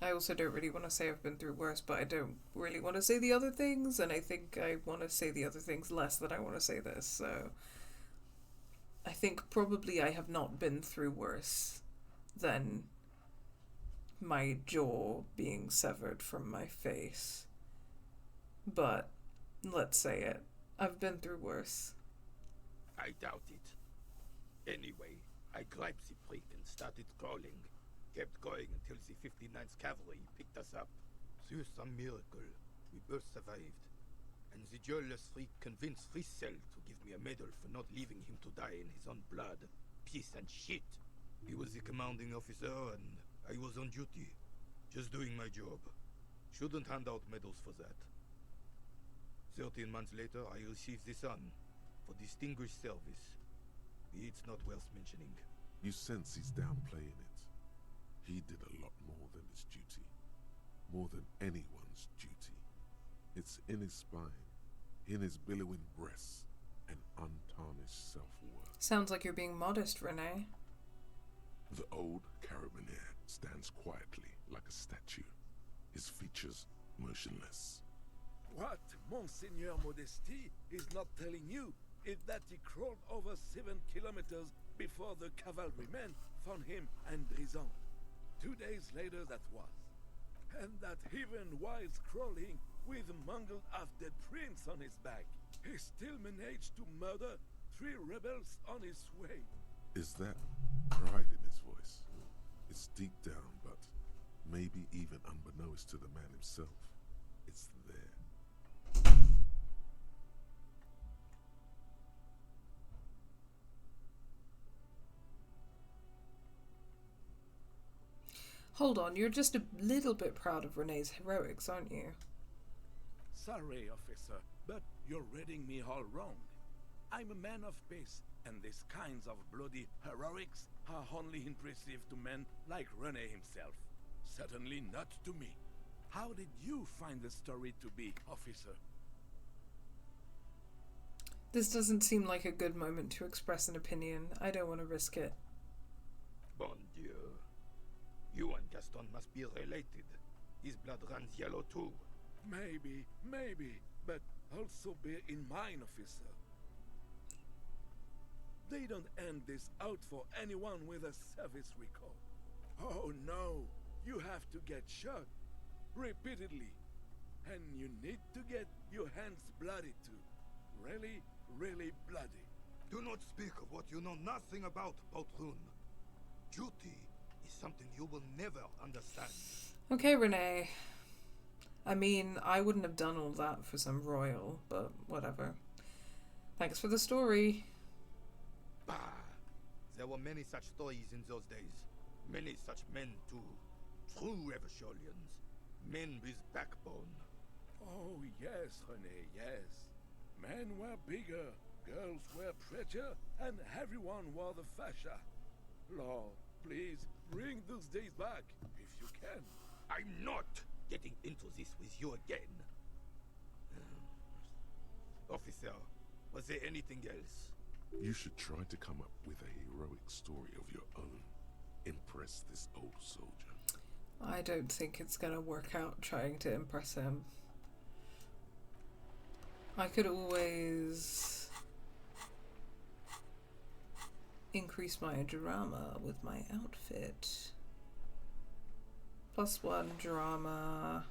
I also don't really want to say I've been through worse, but I don't really want to say the other things, and I think I want to say the other things less than I want to say this, so I think probably I have not been through worse than my jaw being severed from my face. But let's say it. I've been through worse. I doubt it. Anyway, I grabbed the prick and started crawling. Kept going until the 59th Cavalry picked us up. Through some miracle, we both survived. And the jealous freak convinced Frissel to give me a medal for not leaving him to die in his own blood. Piece and shit. He was the commanding officer and I was on duty. Just doing my job. Shouldn't hand out medals for that. 13 months later, I received the Sun for distinguished service. It's not worth mentioning. You sense he's downplaying it. He did a lot more than his duty. More than anyone's duty. It's in his spine, in his billowing breasts, and untarnished self-worth. Sounds like you're being modest, Renee. The old carabinier stands quietly like a statue, his features motionless. What Monseigneur Modesty is not telling you is that he crawled over 7 kilometers before the cavalrymen found him and Drison. 2 days later that was. And that even while crawling with a mangled half-dead prince on his back, he still managed to murder 3 rebels on his way. Is that pride in his voice? It's deep down, but maybe even unbeknownst to the man himself, it's there. Hold on, you're just a little bit proud of Renee's heroics, aren't you? Sorry, officer, but you're reading me all wrong. I'm a man of peace, and these kinds of bloody heroics are only impressive to men like Rene himself. Certainly not to me. How did you find the story to be, officer? This doesn't seem like a good moment to express an opinion. I don't want to risk it. Bon Dieu. You and Gaston must be related. His blood runs yellow too. Maybe, but also bear in mind, officer. They don't end this out for anyone with a service record. Oh no, you have to get shot repeatedly. And you need to get your hands bloody too. Really, really bloody. Do not speak of what you know nothing about, Poltroon. Duty is something you will never understand. Okay, Renee. I mean, I wouldn't have done all that for some royal, but whatever. Thanks for the story. Bah! There were many such stories in those days. Many such men too. True Revacholians. Men with backbone. Oh yes, René, yes. Men were bigger, girls were prettier, and everyone wore the fascia. Lord, please bring those days back, if you can. I'm not getting into this with you again. Officer, was there anything else? You should try to come up with a heroic story of your own. Impress this old soldier. I don't think it's gonna work out trying to impress him. I could always increase my drama with my outfit. +1 drama.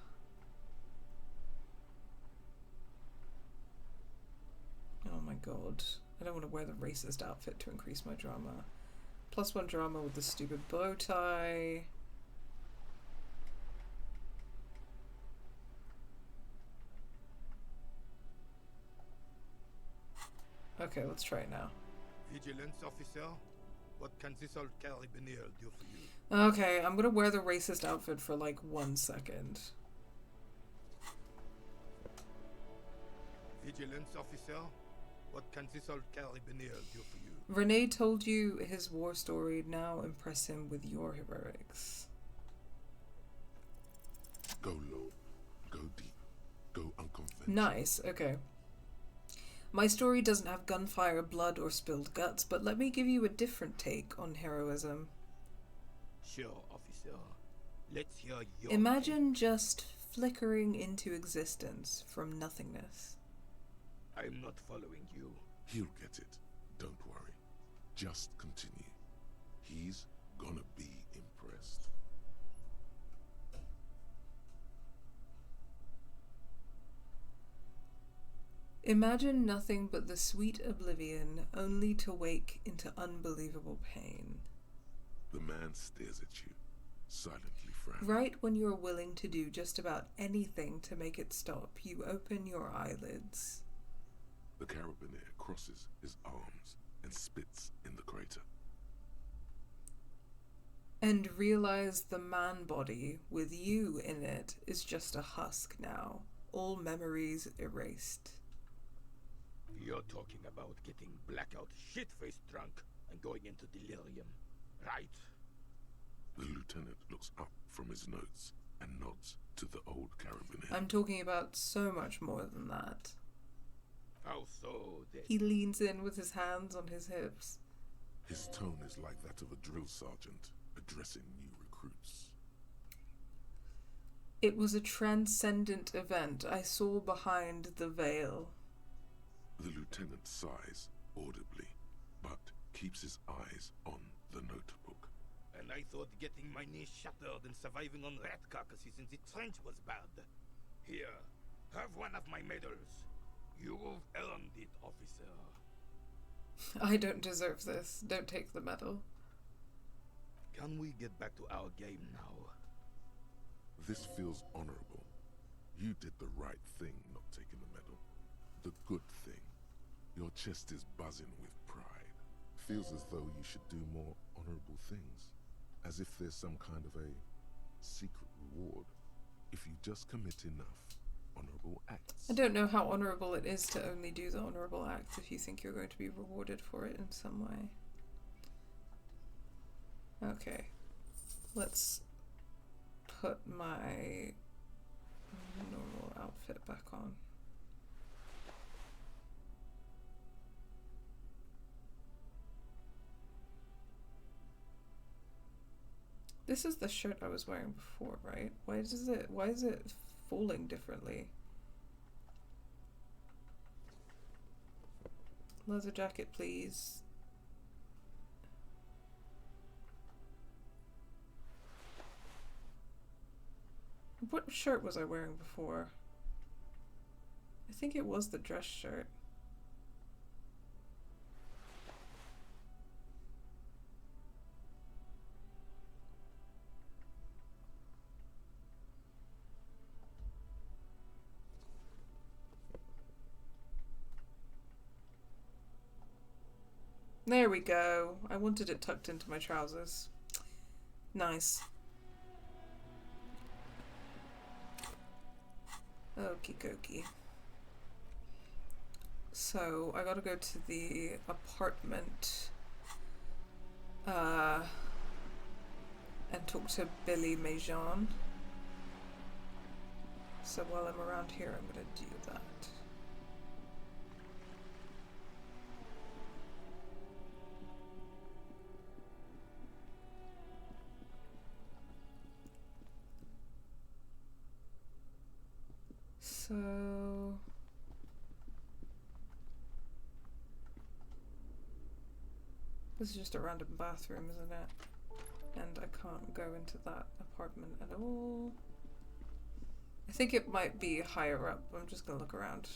Oh my god. I don't want to wear the racist outfit to increase my drama. +1 drama with the stupid bow tie. Okay, let's try it now. Vigilance officer, what can this old carabiner do for you? Okay, I'm gonna wear the racist outfit for like 1 second. Vigilance officer, what can this old carabiner do for you? Renee told you his war story. Now impress him with your heroics. Go low, go deep, go unconventional. Nice, okay. My story doesn't have gunfire, blood, or spilled guts, but let me give you a different take on heroism. Sure, officer. Let's hear your Imagine just flickering into existence from nothingness. I'm not following you. He'll get it. Don't worry. Just continue. He's gonna be impressed. Imagine nothing but the sweet oblivion, only to wake into unbelievable pain. The man stares at you, silently frowning. Right when you're willing to do just about anything to make it stop, you open your eyelids. The carabiner crosses his arms and spits in the crater. And realize the man body with you in it is just a husk now, all memories erased. You're talking about getting blackout shit-faced drunk and going into delirium, right? The lieutenant looks up from his notes and nods to the old carabiner. I'm talking about so much more than that. How so? He leans in with his hands on his hips. His tone is like that of a drill sergeant addressing new recruits. It was a transcendent event I saw behind the veil. The lieutenant sighs audibly, but keeps his eyes on the notebook. And I thought getting my knee shattered and surviving on rat carcasses in the trench was bad. Here, have one of my medals. You've earned it, officer. I don't deserve this. Don't take the medal. Can we get back to our game now? This feels honorable. You did the right thing not taking the medal. The good thing. Your chest is buzzing with pride. Feels as though you should do more honorable things. As if there's some kind of a secret reward. If you just commit enough honorable acts. I don't know how honorable it is to only do the honorable acts if you think you're going to be rewarded for it in some way. Okay. Let's put my normal outfit back on. This is the shirt I was wearing before, right? Why is it falling differently? Leather jacket, please. What shirt was I wearing before? I think it was the dress shirt. There we go. I wanted it tucked into my trousers. Nice. Okie dokie. So, I gotta go to the apartment and talk to Billy Majon. So while I'm around here, I'm gonna do that. So this is just a random bathroom, isn't it? And I can't go into that apartment at all. I think it might be higher up. I'm just gonna look around.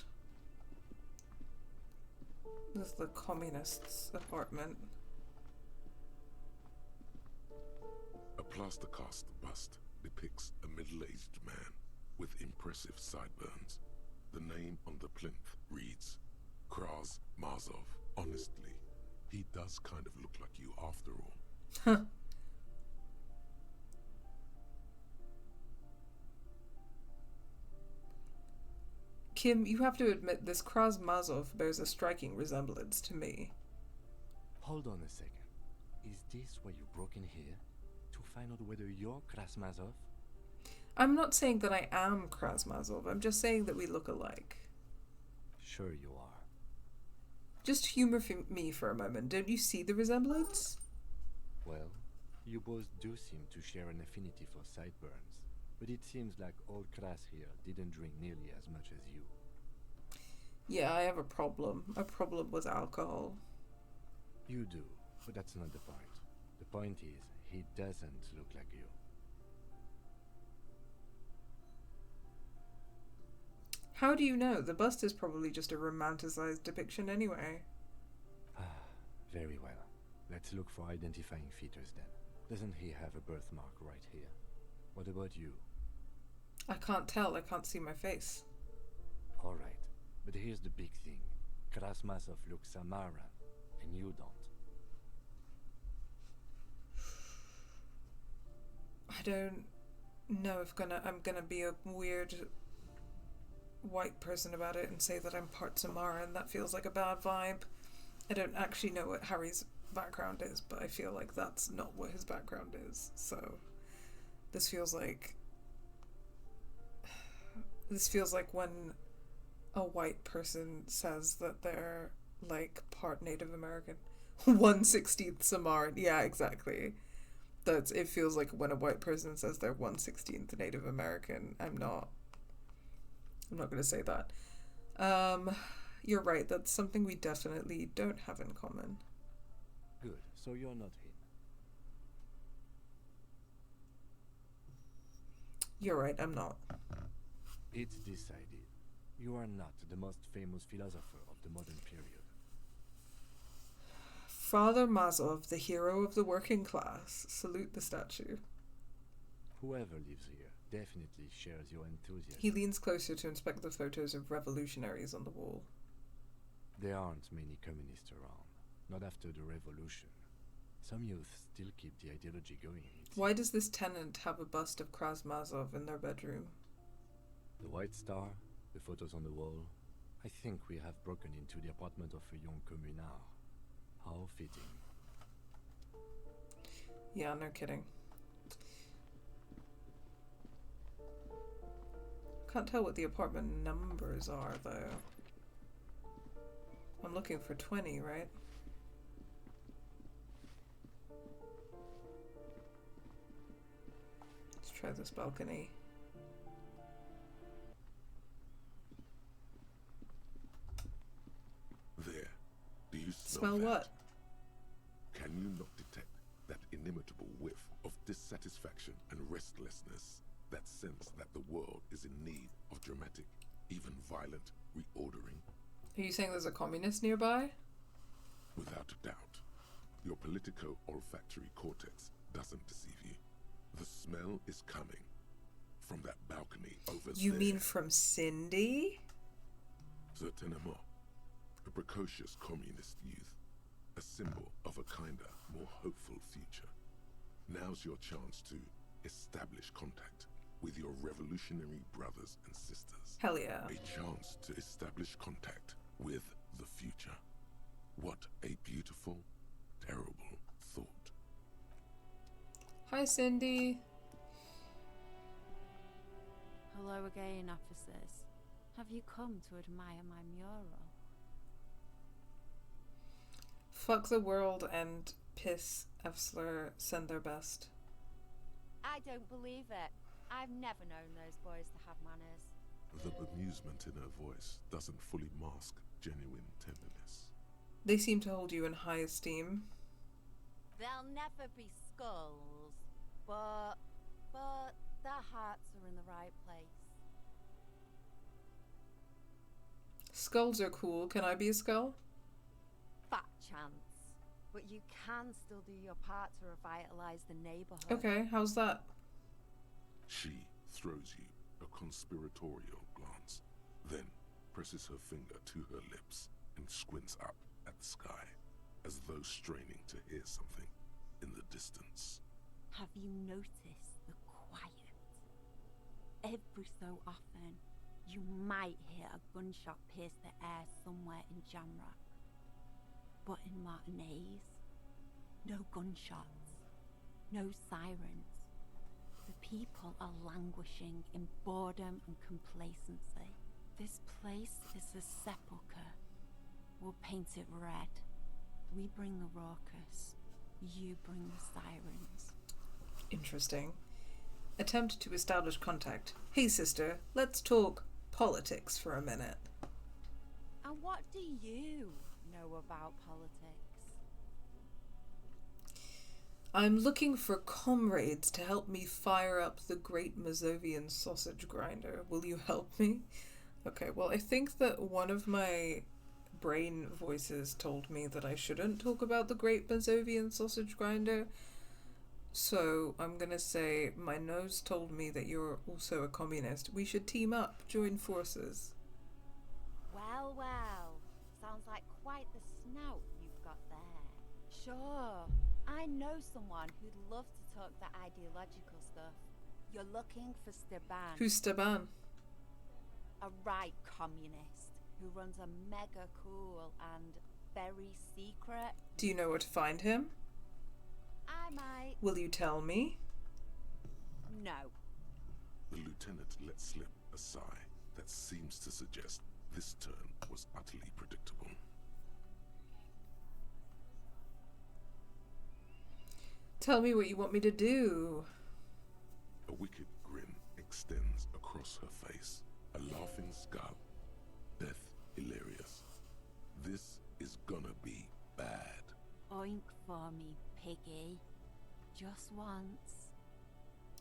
This is the communist's apartment. plaster cast bust depicts a middle-aged man with impressive sideburns. The name on the plinth reads Kraz Mazov. Honestly, he does kind of look like you after all. Kim, you have to admit this Kraz Mazov bears a striking resemblance to me. Hold on a second. Is this why you broke in here? To find out whether you're Krasmazov? I'm not saying that I am Kraz Mazov, I'm just saying that we look alike. Sure you are. Just humor me for a moment. Don't you see the resemblance? Well, you both do seem to share an affinity for sideburns, but it seems like old Kras here didn't drink nearly as much as you. Yeah, I have a problem with alcohol. You do, but that's not the point. The point is, he doesn't look like you. How do you know? The bust is probably just a romanticized depiction anyway. Very well. Let's look for identifying features then. Doesn't he have a birthmark right here? What about you? I can't tell. I can't see my face. Alright, but here's the big thing. Krasmazov looks Samaran, and you don't. I don't know if I'm gonna be a weird white person about it and say that I'm part Samaran. That feels like a bad vibe. I don't actually know what Harry's background is, but I feel like that's not what his background is. So this feels like when a white person says that they're like part Native American. 1/16th Samaran. Yeah, exactly. It feels like when a white person says they're 1/16th Native American. I'm not going to say that. You're right. That's something we definitely don't have in common. Good. So you're not him. You're right. I'm not. It's decided. You are not the most famous philosopher of the modern period. Father Mazov, the hero of the working class. Salute the statue. Whoever lives here definitely shares your enthusiasm. He leans closer to inspect the photos of revolutionaries on the wall. There aren't many communists around. Not after the revolution. Some youth still keep the ideology going. Why does this tenant have a bust of Kraz Mazov in their bedroom? The White Star, the photos on the wall. I think we have broken into the apartment of a young communard. How fitting. Yeah, no kidding. Can't tell what the apartment numbers are, though. I'm looking for 20, right? Let's try this balcony. There. Do you Smell that? what? Can you not detect that inimitable whiff of dissatisfaction and restlessness? That sense that the world is in need of dramatic, even violent, reordering? Are you saying there's a communist nearby? Without a doubt. Your politico-olfactory cortex doesn't deceive you. The smell is coming from that balcony over there. You mean from Cindy? Certainement. A precocious communist youth. A symbol of a kinder, more hopeful future. Now's your chance to establish contact with your revolutionary brothers and sisters. Hell yeah. A chance to establish contact with the future. What a beautiful, terrible thought. Hi, Cindy. Hello again, officers. Have you come to admire my mural? Fuck the world and piss Efsler send their best. I don't believe it. I've never known those boys to have manners. The bemusement in her voice doesn't fully mask genuine tenderness. They seem to hold you in high esteem. They'll never be skulls, but their hearts are in the right place. Skulls are cool. Can I be a skull? Fat chance. but you can still do your part to revitalize the neighborhood. Okay, how's that? She throws you a conspiratorial glance, then presses her finger to her lips and squints up at the sky, as though straining to hear something in the distance. Have you noticed the quiet? Every so often, you might hear a gunshot pierce the air somewhere in Jamrock. But in Martinez, no gunshots, no sirens. The people are languishing in boredom and complacency. This place is a sepulchre. We'll paint it red. We bring the raucous. You bring the sirens. Interesting. Attempt to establish contact. Hey sister, let's talk politics for a minute. And what do you know about politics? I'm looking for comrades to help me fire up the great Mazovian sausage grinder. Will you help me? Okay, well, I think that one of my brain voices told me that I shouldn't talk about the great Mazovian sausage grinder. So I'm gonna say my nose told me that you're also a communist. We should team up, join forces. Well, well. Sounds like quite the snout you've got there. Sure. I know someone who'd love to talk the ideological stuff. You're looking for Steban. Who's Steban? A right communist who runs a mega cool and very secret... Do you know where to find him? I might. Will you tell me? No. The lieutenant let slip a sigh that seems to suggest this turn was utterly predictable. Tell me what you want me to do. A wicked grin extends across her face, a laughing skull. Death hilarious. This is gonna be bad. Oink for me, piggy. Just once.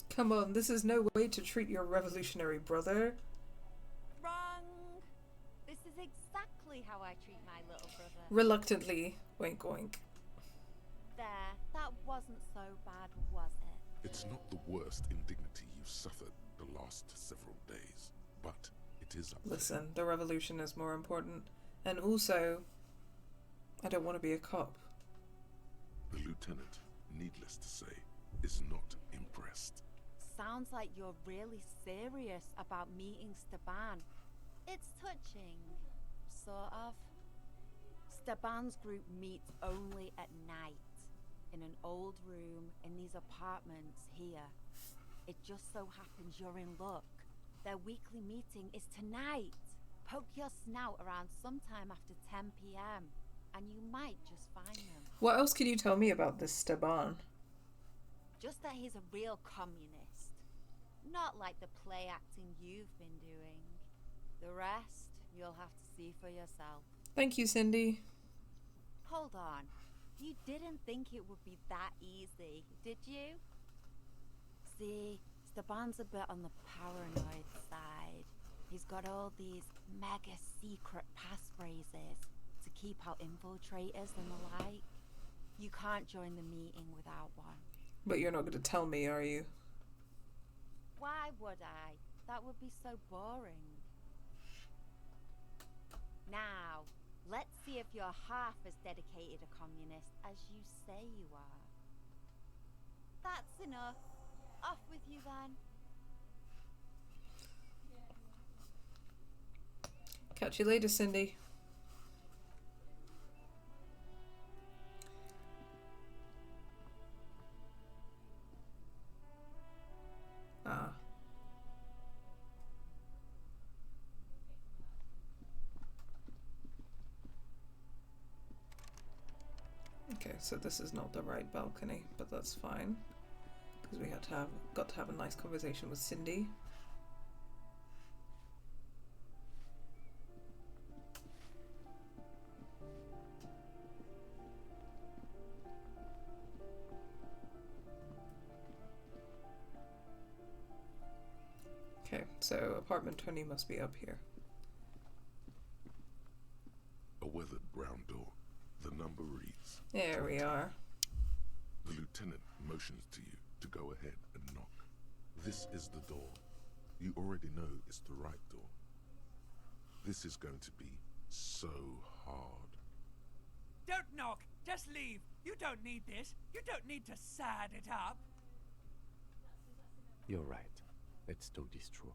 Come on, this is no way to treat your revolutionary brother. Wrong! This is exactly how I treat my little brother. Reluctantly. Wink wink. There, that wasn't so bad, was it? It's not the worst indignity you've suffered the last several days, but it is up there. Listen, the revolution is more important. And also, I don't want to be a cop. The lieutenant, needless to say, is not impressed. Sounds like you're really serious about meeting Steban. It's touching, sort of. Steban's group meets only at night, in an old room in these apartments here. It just so happens you're in luck. Their weekly meeting is tonight. Poke your snout around sometime after 10 p.m. and you might just find them. What else can you tell me about this Steban? Just that he's a real communist. Not like the play acting you've been doing. The rest, you'll have to see for yourself. Thank you, Cindy. Hold on. You didn't think it would be that easy, did you? See, Steban's a bit on the paranoid side. He's got all these mega secret passphrases to keep out infiltrators and the like. You can't join the meeting without one. But you're not going to tell me, are you? Why would I? That would be so boring. Now, let's see if you're half as dedicated a communist as you say you are. That's enough. Off with you then. Catch you later, Cindy. Ah. Okay, so this is not the right balcony, but that's fine. Because we got to have a nice conversation with Cindy. Okay, so apartment 20 must be up here. A weathered brown door. The number reads There we are. The lieutenant motions to you to go ahead and knock. This is the door. You already know it's the right door. This is going to be so hard. Don't knock! Just leave! You don't need this! You don't need to sad it up! You're right. Let's talk this through.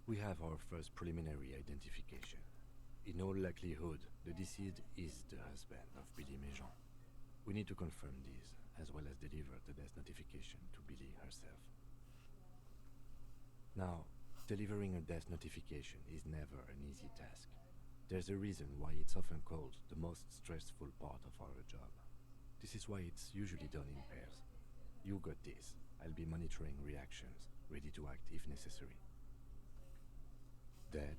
We have our first preliminary identification. In all likelihood, the deceased is the husband of Billy Méjean. We need to confirm this, as well as deliver the death notification to Billy herself. Now, delivering a death notification is never an easy task. There's a reason why it's often called the most stressful part of our job. This is why it's usually done in pairs. You got this. I'll be monitoring reactions, ready to act if necessary. Dad,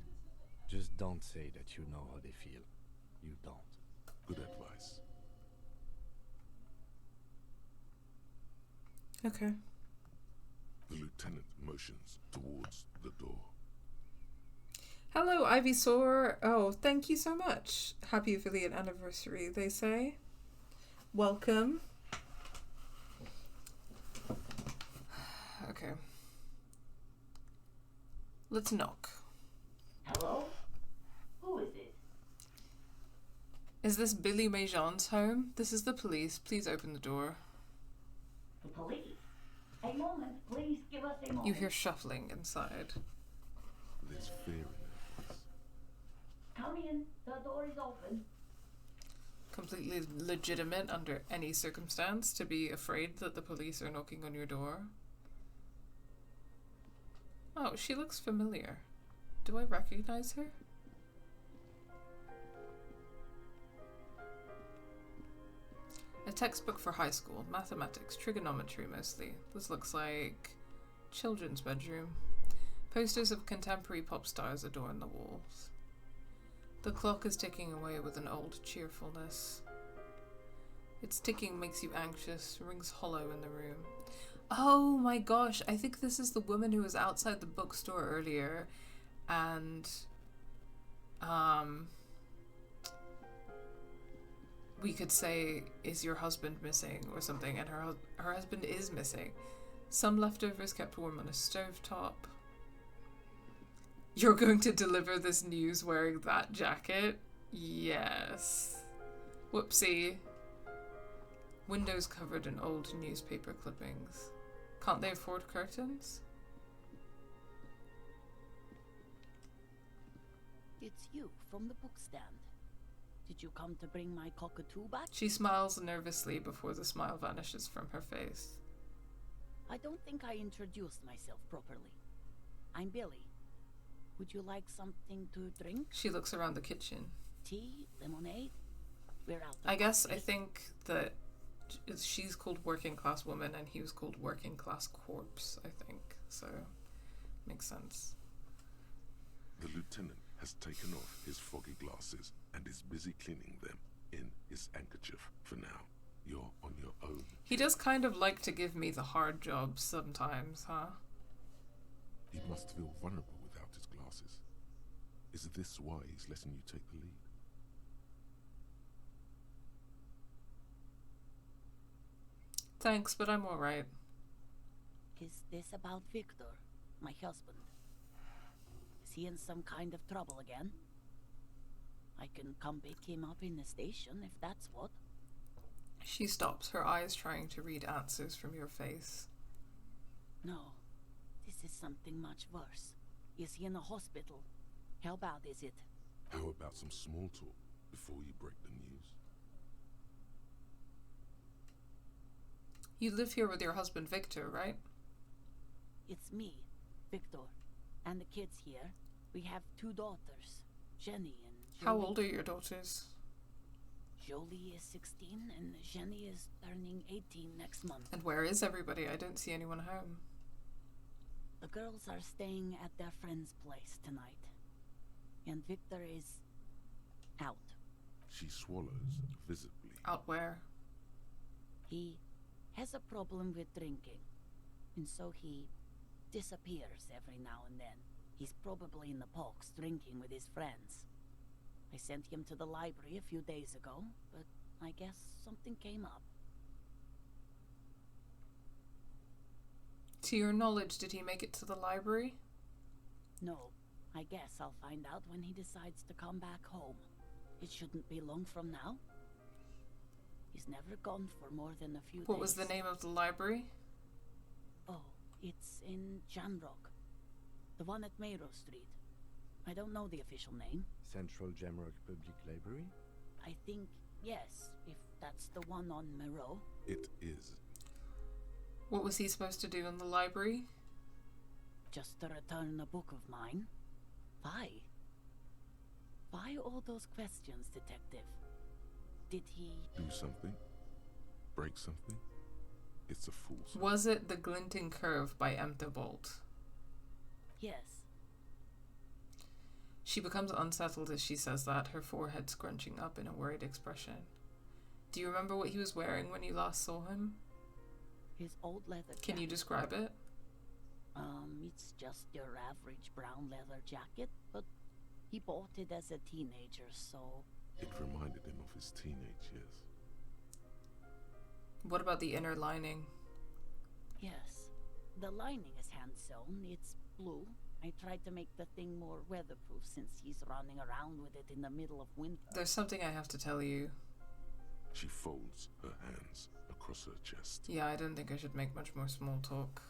just don't say that you know how they feel. You don't. Good advice. Okay. The lieutenant motions towards the door. Hello, Ivysaur. Oh, thank you so much. Happy affiliate anniversary, they say. Welcome. Okay. Let's knock. Hello? Who is it? Is this Billy Méjean's home? This is the police. Please open the door. The police? A moment, please give us a moment. You hear shuffling inside. There's fear in their voice. Come in, the door is open. Completely legitimate under any circumstance to be afraid that the police are knocking on your door. Oh, she looks familiar. Do I recognize her? A textbook for high school, mathematics, trigonometry mostly. This looks like children's bedroom. Posters of contemporary pop stars adorn the walls. The clock is ticking away with an old cheerfulness. Its ticking makes you anxious, rings hollow in the room. Oh my gosh, I think this is the woman who was outside the bookstore earlier and we could say, is your husband missing or something, and her husband is missing. Some leftovers kept warm on a stovetop. You're going to deliver this news wearing that jacket? Yes. Whoopsie. Windows covered in old newspaper clippings. Can't they afford curtains? It's you from the book stand. Did you come to bring my cockatoo back? She smiles nervously before the smile vanishes from her face. I don't think I introduced myself properly. I'm Billy. Would you like something to drink? She looks around the kitchen. Tea? Lemonade? We're out. I think that she's called working class woman and he was called working class corpse, I think. So, makes sense. The lieutenant has taken off his foggy glasses and is busy cleaning them in his handkerchief for now. You're on your own. He does kind of like to give me the hard jobs sometimes, huh? He must feel vulnerable without his glasses. Is this why he's letting you take the lead? Thanks, but I'm alright. Is this about Victor, my husband? Is he in some kind of trouble again? I can come pick him up in the station if that's what. She stops, her eyes trying to read answers from your face. No, this is something much worse. Is he in the hospital? How bad is it? How about some small talk before you break the news? You live here with your husband Victor, right? It's me, Victor, and the kids here. We have 2 daughters, Jenny and Jolie. How old are your daughters? Jolie is 16 and Jenny is turning 18 next month. And where is everybody? I don't see anyone home. The girls are staying at their friend's place tonight. And Victor is out. She swallows visibly. Out where? He has a problem with drinking, and so he disappears every now and then. He's probably in the parks drinking with his friends. I sent him to the library a few days ago, but I guess something came up. To your knowledge, did he make it to the library? No. I guess I'll find out when he decides to come back home. It shouldn't be long from now. He's never gone for more than a few days. What was the name of the library? Oh, it's in Jamrock. The one at Mayro Street. I don't know the official name. Central Jamrock Public Library? I think, yes, if that's the one on Mayro. It is. What was he supposed to do in the library? Just to return a book of mine. Why? Why all those questions, Detective? Did he... Do something? Break something? It's a fool's... Was it The Glinting Curve by Emtherbolt? Yes. She becomes unsettled as she says that, her forehead scrunching up in a worried expression. Do you remember what he was wearing when you last saw him? His old leather jacket. Can you describe it? It's just your average brown leather jacket, but he bought it as a teenager, so... It reminded him of his teenage years. What about the inner lining? Yes. The lining is hand-sewn. It's blue. I tried to make the thing more weatherproof since he's running around with it in the middle of winter. There's something I have to tell you. She folds her hands across her chest. Yeah, I didn't think I should make much more small talk.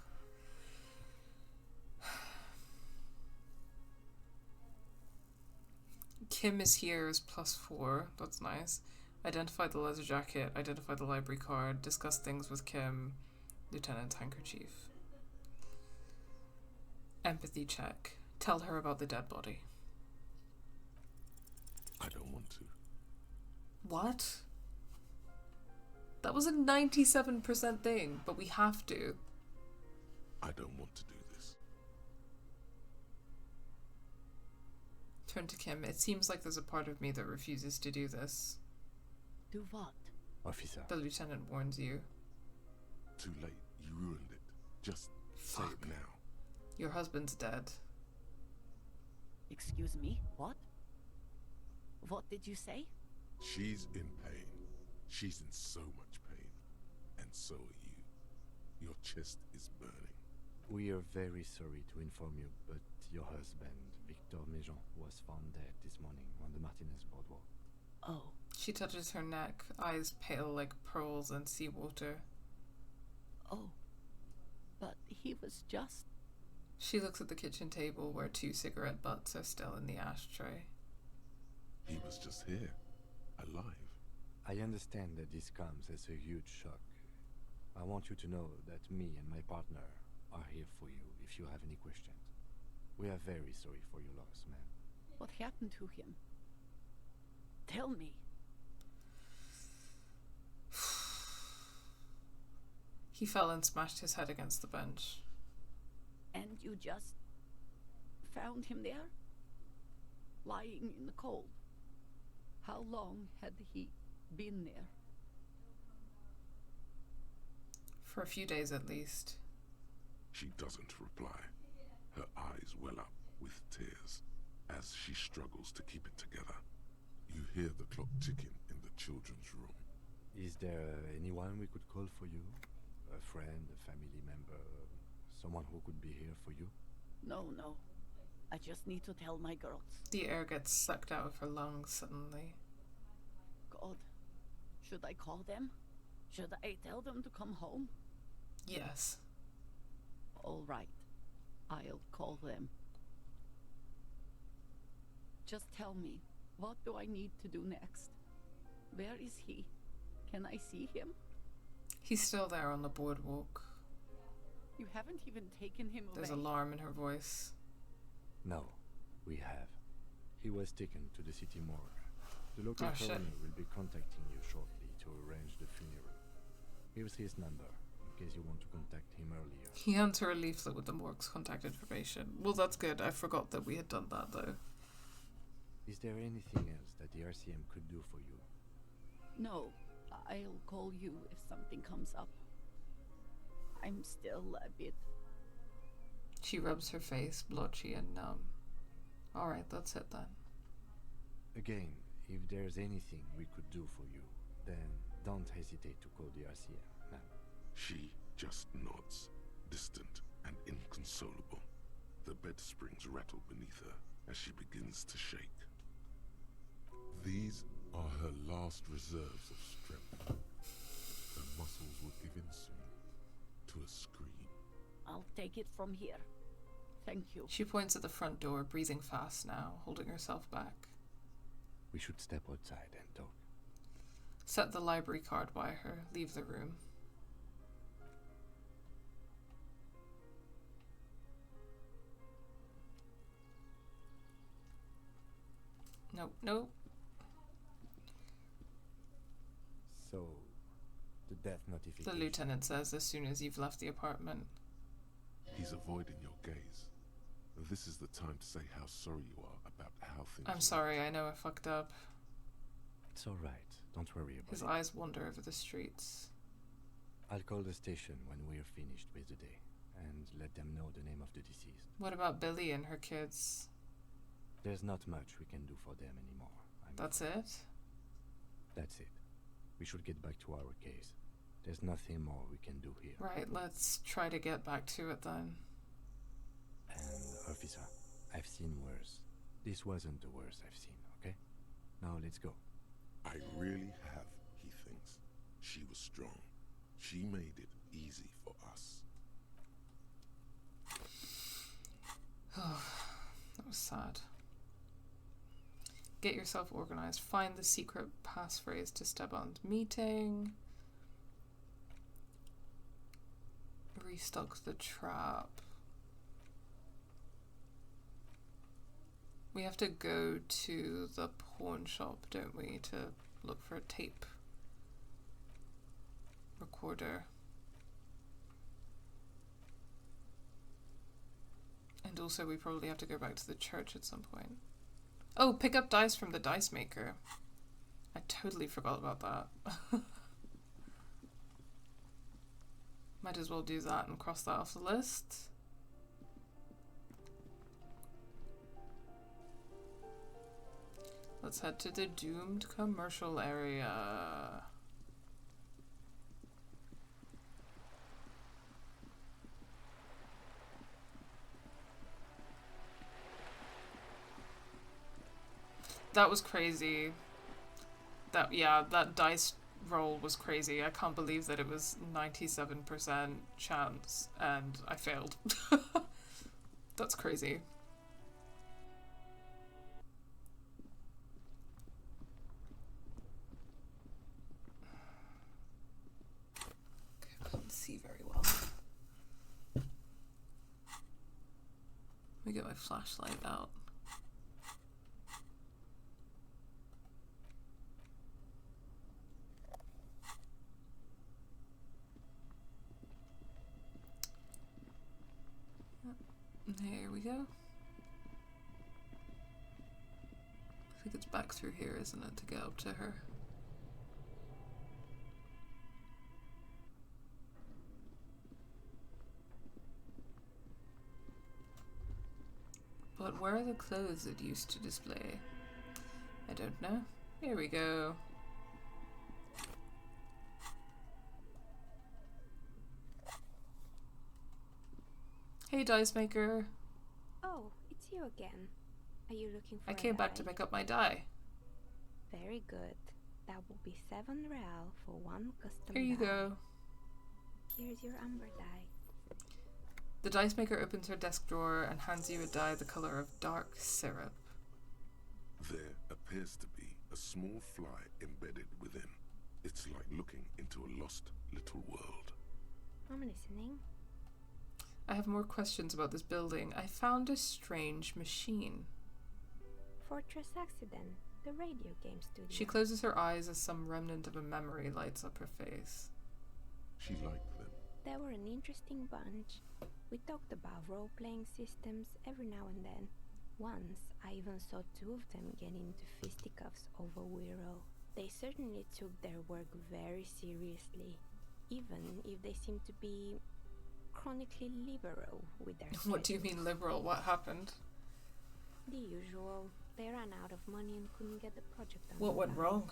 Kim is here as +4. That's nice. Identify the leather jacket. Identify the library card. Discuss things with Kim. Lieutenant's handkerchief. Empathy check. Tell her about the dead body. I don't want to. What? That was a 97% thing, but we have to. I don't want to do this. Turn to Kim. It seems like there's a part of me that refuses to do this. Do what? Officer. The lieutenant warns you. Too late. You ruined it. Just say it now. Your husband's dead. Excuse me? What? What did you say? She's in pain. She's in so much pain. And so are you. Your chest is burning. We are very sorry to inform you, but your husband, Victor Méjean, was found dead this morning on the Martinez boardwalk. Oh. She touches her neck, eyes pale like pearls and seawater. Oh. But he was just... She looks at the kitchen table where 2 cigarette butts are still in the ashtray. He was just here. Alive. I understand that this comes as a huge shock. I want you to know that me and my partner are here for you if you have any questions. We are very sorry for your loss, ma'am. What happened to him? Tell me. He fell and smashed his head against the bench. And you just found him there? Lying in the cold? How long had he been there? For a few days at least. She doesn't reply. Her eyes well up with tears as she struggles to keep it together. You hear the clock ticking in the children's room. Is there anyone we could call for you? A friend, a family member, someone who could be here for you? No. I just need to tell my girls. The air gets sucked out of her lungs suddenly. God, should I call them? Should I tell them to come home? Yes. All right. I'll call them. Just tell me, what do I need to do next? Where is he? Can I see him? He's still there on the boardwalk. You haven't even taken him away. There's alarm in her voice. No, we have. He was taken to the city morgue. The local coroner will be contacting you shortly to arrange the funeral. Here's his number, in case you want to contact him earlier. He hands her a leaflet with the morgue's contact information. Well, that's good. I forgot that we had done that, though. Is there anything else that the RCM could do for you? No, I'll call you if something comes up. I'm still a bit... She rubs her face, blotchy and numb. Alright, that's it then. Again, if there's anything we could do for you, then don't hesitate to call the RCM, ma'am. She just nods, distant and inconsolable. The bed springs rattle beneath her as she begins to shake. These are her last reserves of strength. Her muscles will give in soon to a scream. I'll take it from here. Thank you. She points at the front door, breathing fast now, holding herself back. We should step outside and talk. Set the library card by her, leave the room. Nope, nope. So, the death notification. The lieutenant says as soon as you've left the apartment. He's avoiding your gaze. This is the time to say how sorry you are about how things I'm sorry, I know I fucked up. It's alright. Don't worry about His it. eyes wander over the streets. I'll call the station when we're finished with the day and let them know the name of the deceased. What about Billy and her kids? There's not much we can do for them anymore. That's it? That's it. We should get back to our case. There's nothing more we can do here. Right, let's try to get back to it then. And, officer, I've seen worse. This wasn't the worst I've seen, okay? Now let's go. I really have, he thinks. She was strong. She made it easy for us. That was sad. Get yourself organized. Find the secret passphrase to Steban's meeting. Restock the trap. We have to go to the pawn shop, don't we, to look for a tape recorder. And also we probably have to go back to the church at some point. Oh, pick up dice from the dice maker. I totally forgot about that. Might as well do that and cross that off the list. Let's head to the doomed commercial area. That was crazy. That dice roll was crazy. I can't believe that it was 97% chance and I failed. That's crazy. Okay, I can't see very well. Let me get my flashlight out. Here we go. I think it's back through here, isn't it, to get up to her? But where are the clothes it used to display? I don't know. Here we go. Hey, dice maker. Oh, it's you again. Are you looking for I came back to pick up my die. Very good. That will be 7 real for one custom Here you die. go. Here's your amber die. The dice maker opens her desk drawer and hands you a die the color of dark syrup. There appears to be a small fly embedded within. It's like looking into a lost little world. I'm listening. I have more questions about this building. I found a strange machine. Fortress Accident, the radio game studio. She closes her eyes as some remnant of a memory lights up her face. She liked them. They were an interesting bunch. We talked about role-playing systems every now and then. Once, I even saw 2 of them get into fisticuffs over Wiro. They certainly took their work very seriously, even if they seemed to be chronically liberal with their What do you mean liberal? What happened? The usual. They ran out of money and couldn't get the project done. What went wrong?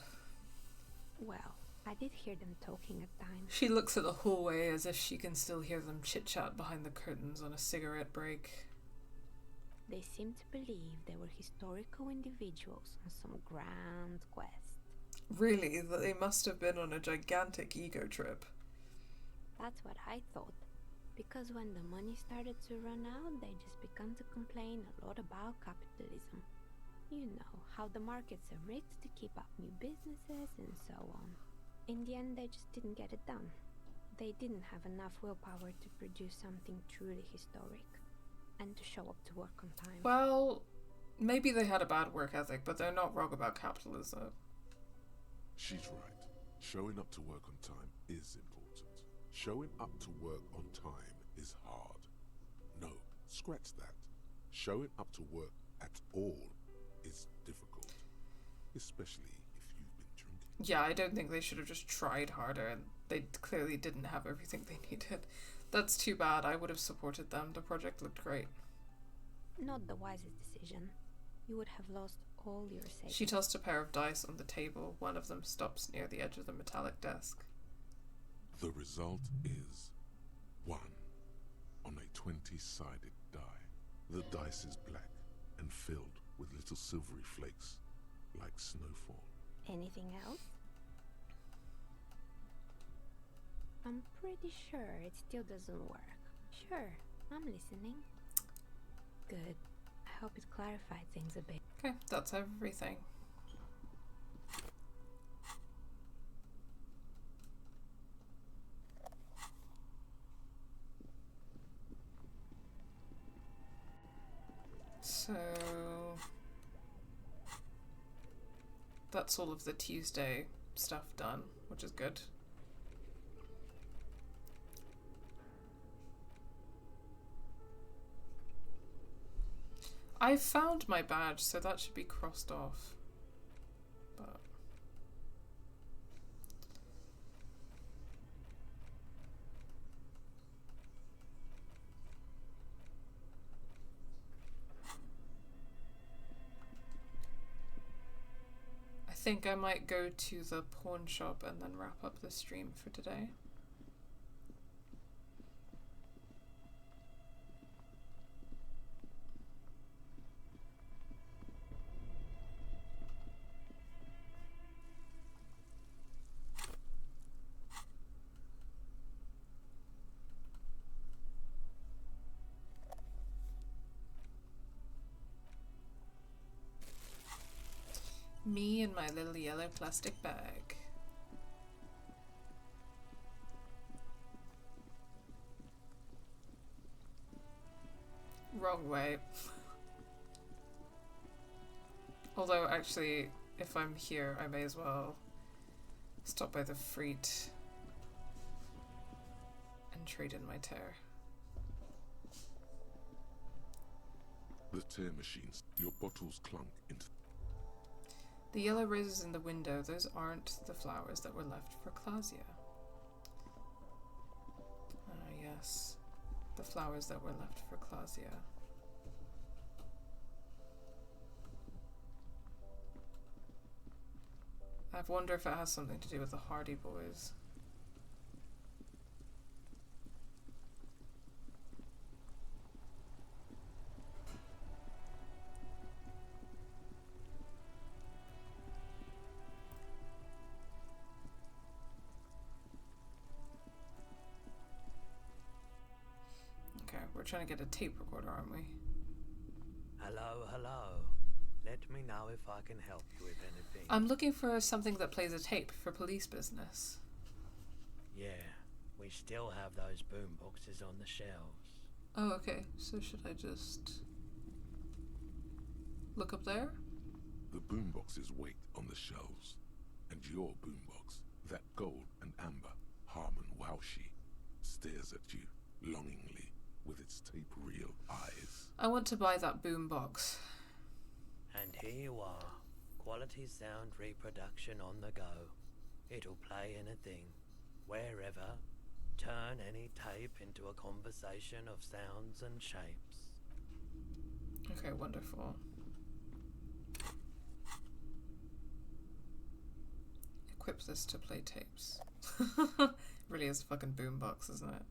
Well, I did hear them talking at times. She looks at the hallway as if she can still hear them chit-chat behind the curtains on a cigarette break. They seemed to believe they were historical individuals on some grand quest. Really? They must have been on a gigantic ego trip. That's what I thought. Because when the money started to run out, they just began to complain a lot about capitalism. You know, how the markets are rigged to keep up new businesses and so on. In the end, they just didn't get it done. They didn't have enough willpower to produce something truly historic. And to show up to work on time. Well, maybe they had a bad work ethic, but they're not wrong about capitalism. She's right. Showing up to work on time is important. Showing up to work on time is hard. No, scratch that. Showing up to work at all is difficult. Especially if you've been drinking. Yeah, I don't think they should have just tried harder, and they clearly didn't have everything they needed. That's too bad. I would have supported them. The project looked great. Not the wisest decision. You would have lost all your savings. She tossed a pair of dice on the table. One of them stops near the edge of the metallic desk. The result is 1 on a 20-sided die. The dice is black and filled with little silvery flakes, like snowfall. Anything else? I'm pretty sure it still doesn't work. Sure, I'm listening. Good. I hope it clarified things a bit. Okay, that's everything. So that's all of the Tuesday stuff done, which is good. I found my badge, so that should be crossed off. But I think I might go to the pawn shop and then wrap up the stream for today. Me and my little yellow plastic bag. Wrong way. Although, actually, if I'm here, I may as well stop by the freight and trade in my tear. The tear machines, your bottles clunk into... The yellow roses in the window, those aren't the flowers that were left for Clausia. Ah, yes. The flowers that were left for Clausia. I wonder if it has something to do with the Hardy Boys. We're trying to get a tape recorder, aren't we? Hello, hello. Let me know if I can help you with anything. I'm looking for something that plays a tape for police business. Yeah, we still have those boom boxes on the shelves. Oh, okay. So should I just look up there? The boomboxes wait on the shelves. And your boombox, that gold and amber Harmon Waushi, stares at you longingly with its tape-reel eyes. I want to buy that boombox. And here you are. Quality sound reproduction on the go. It'll play anything, wherever. Turn any tape into a conversation of sounds and shapes. Okay, wonderful. equip this to play tapes. Really is a fucking boombox, isn't it?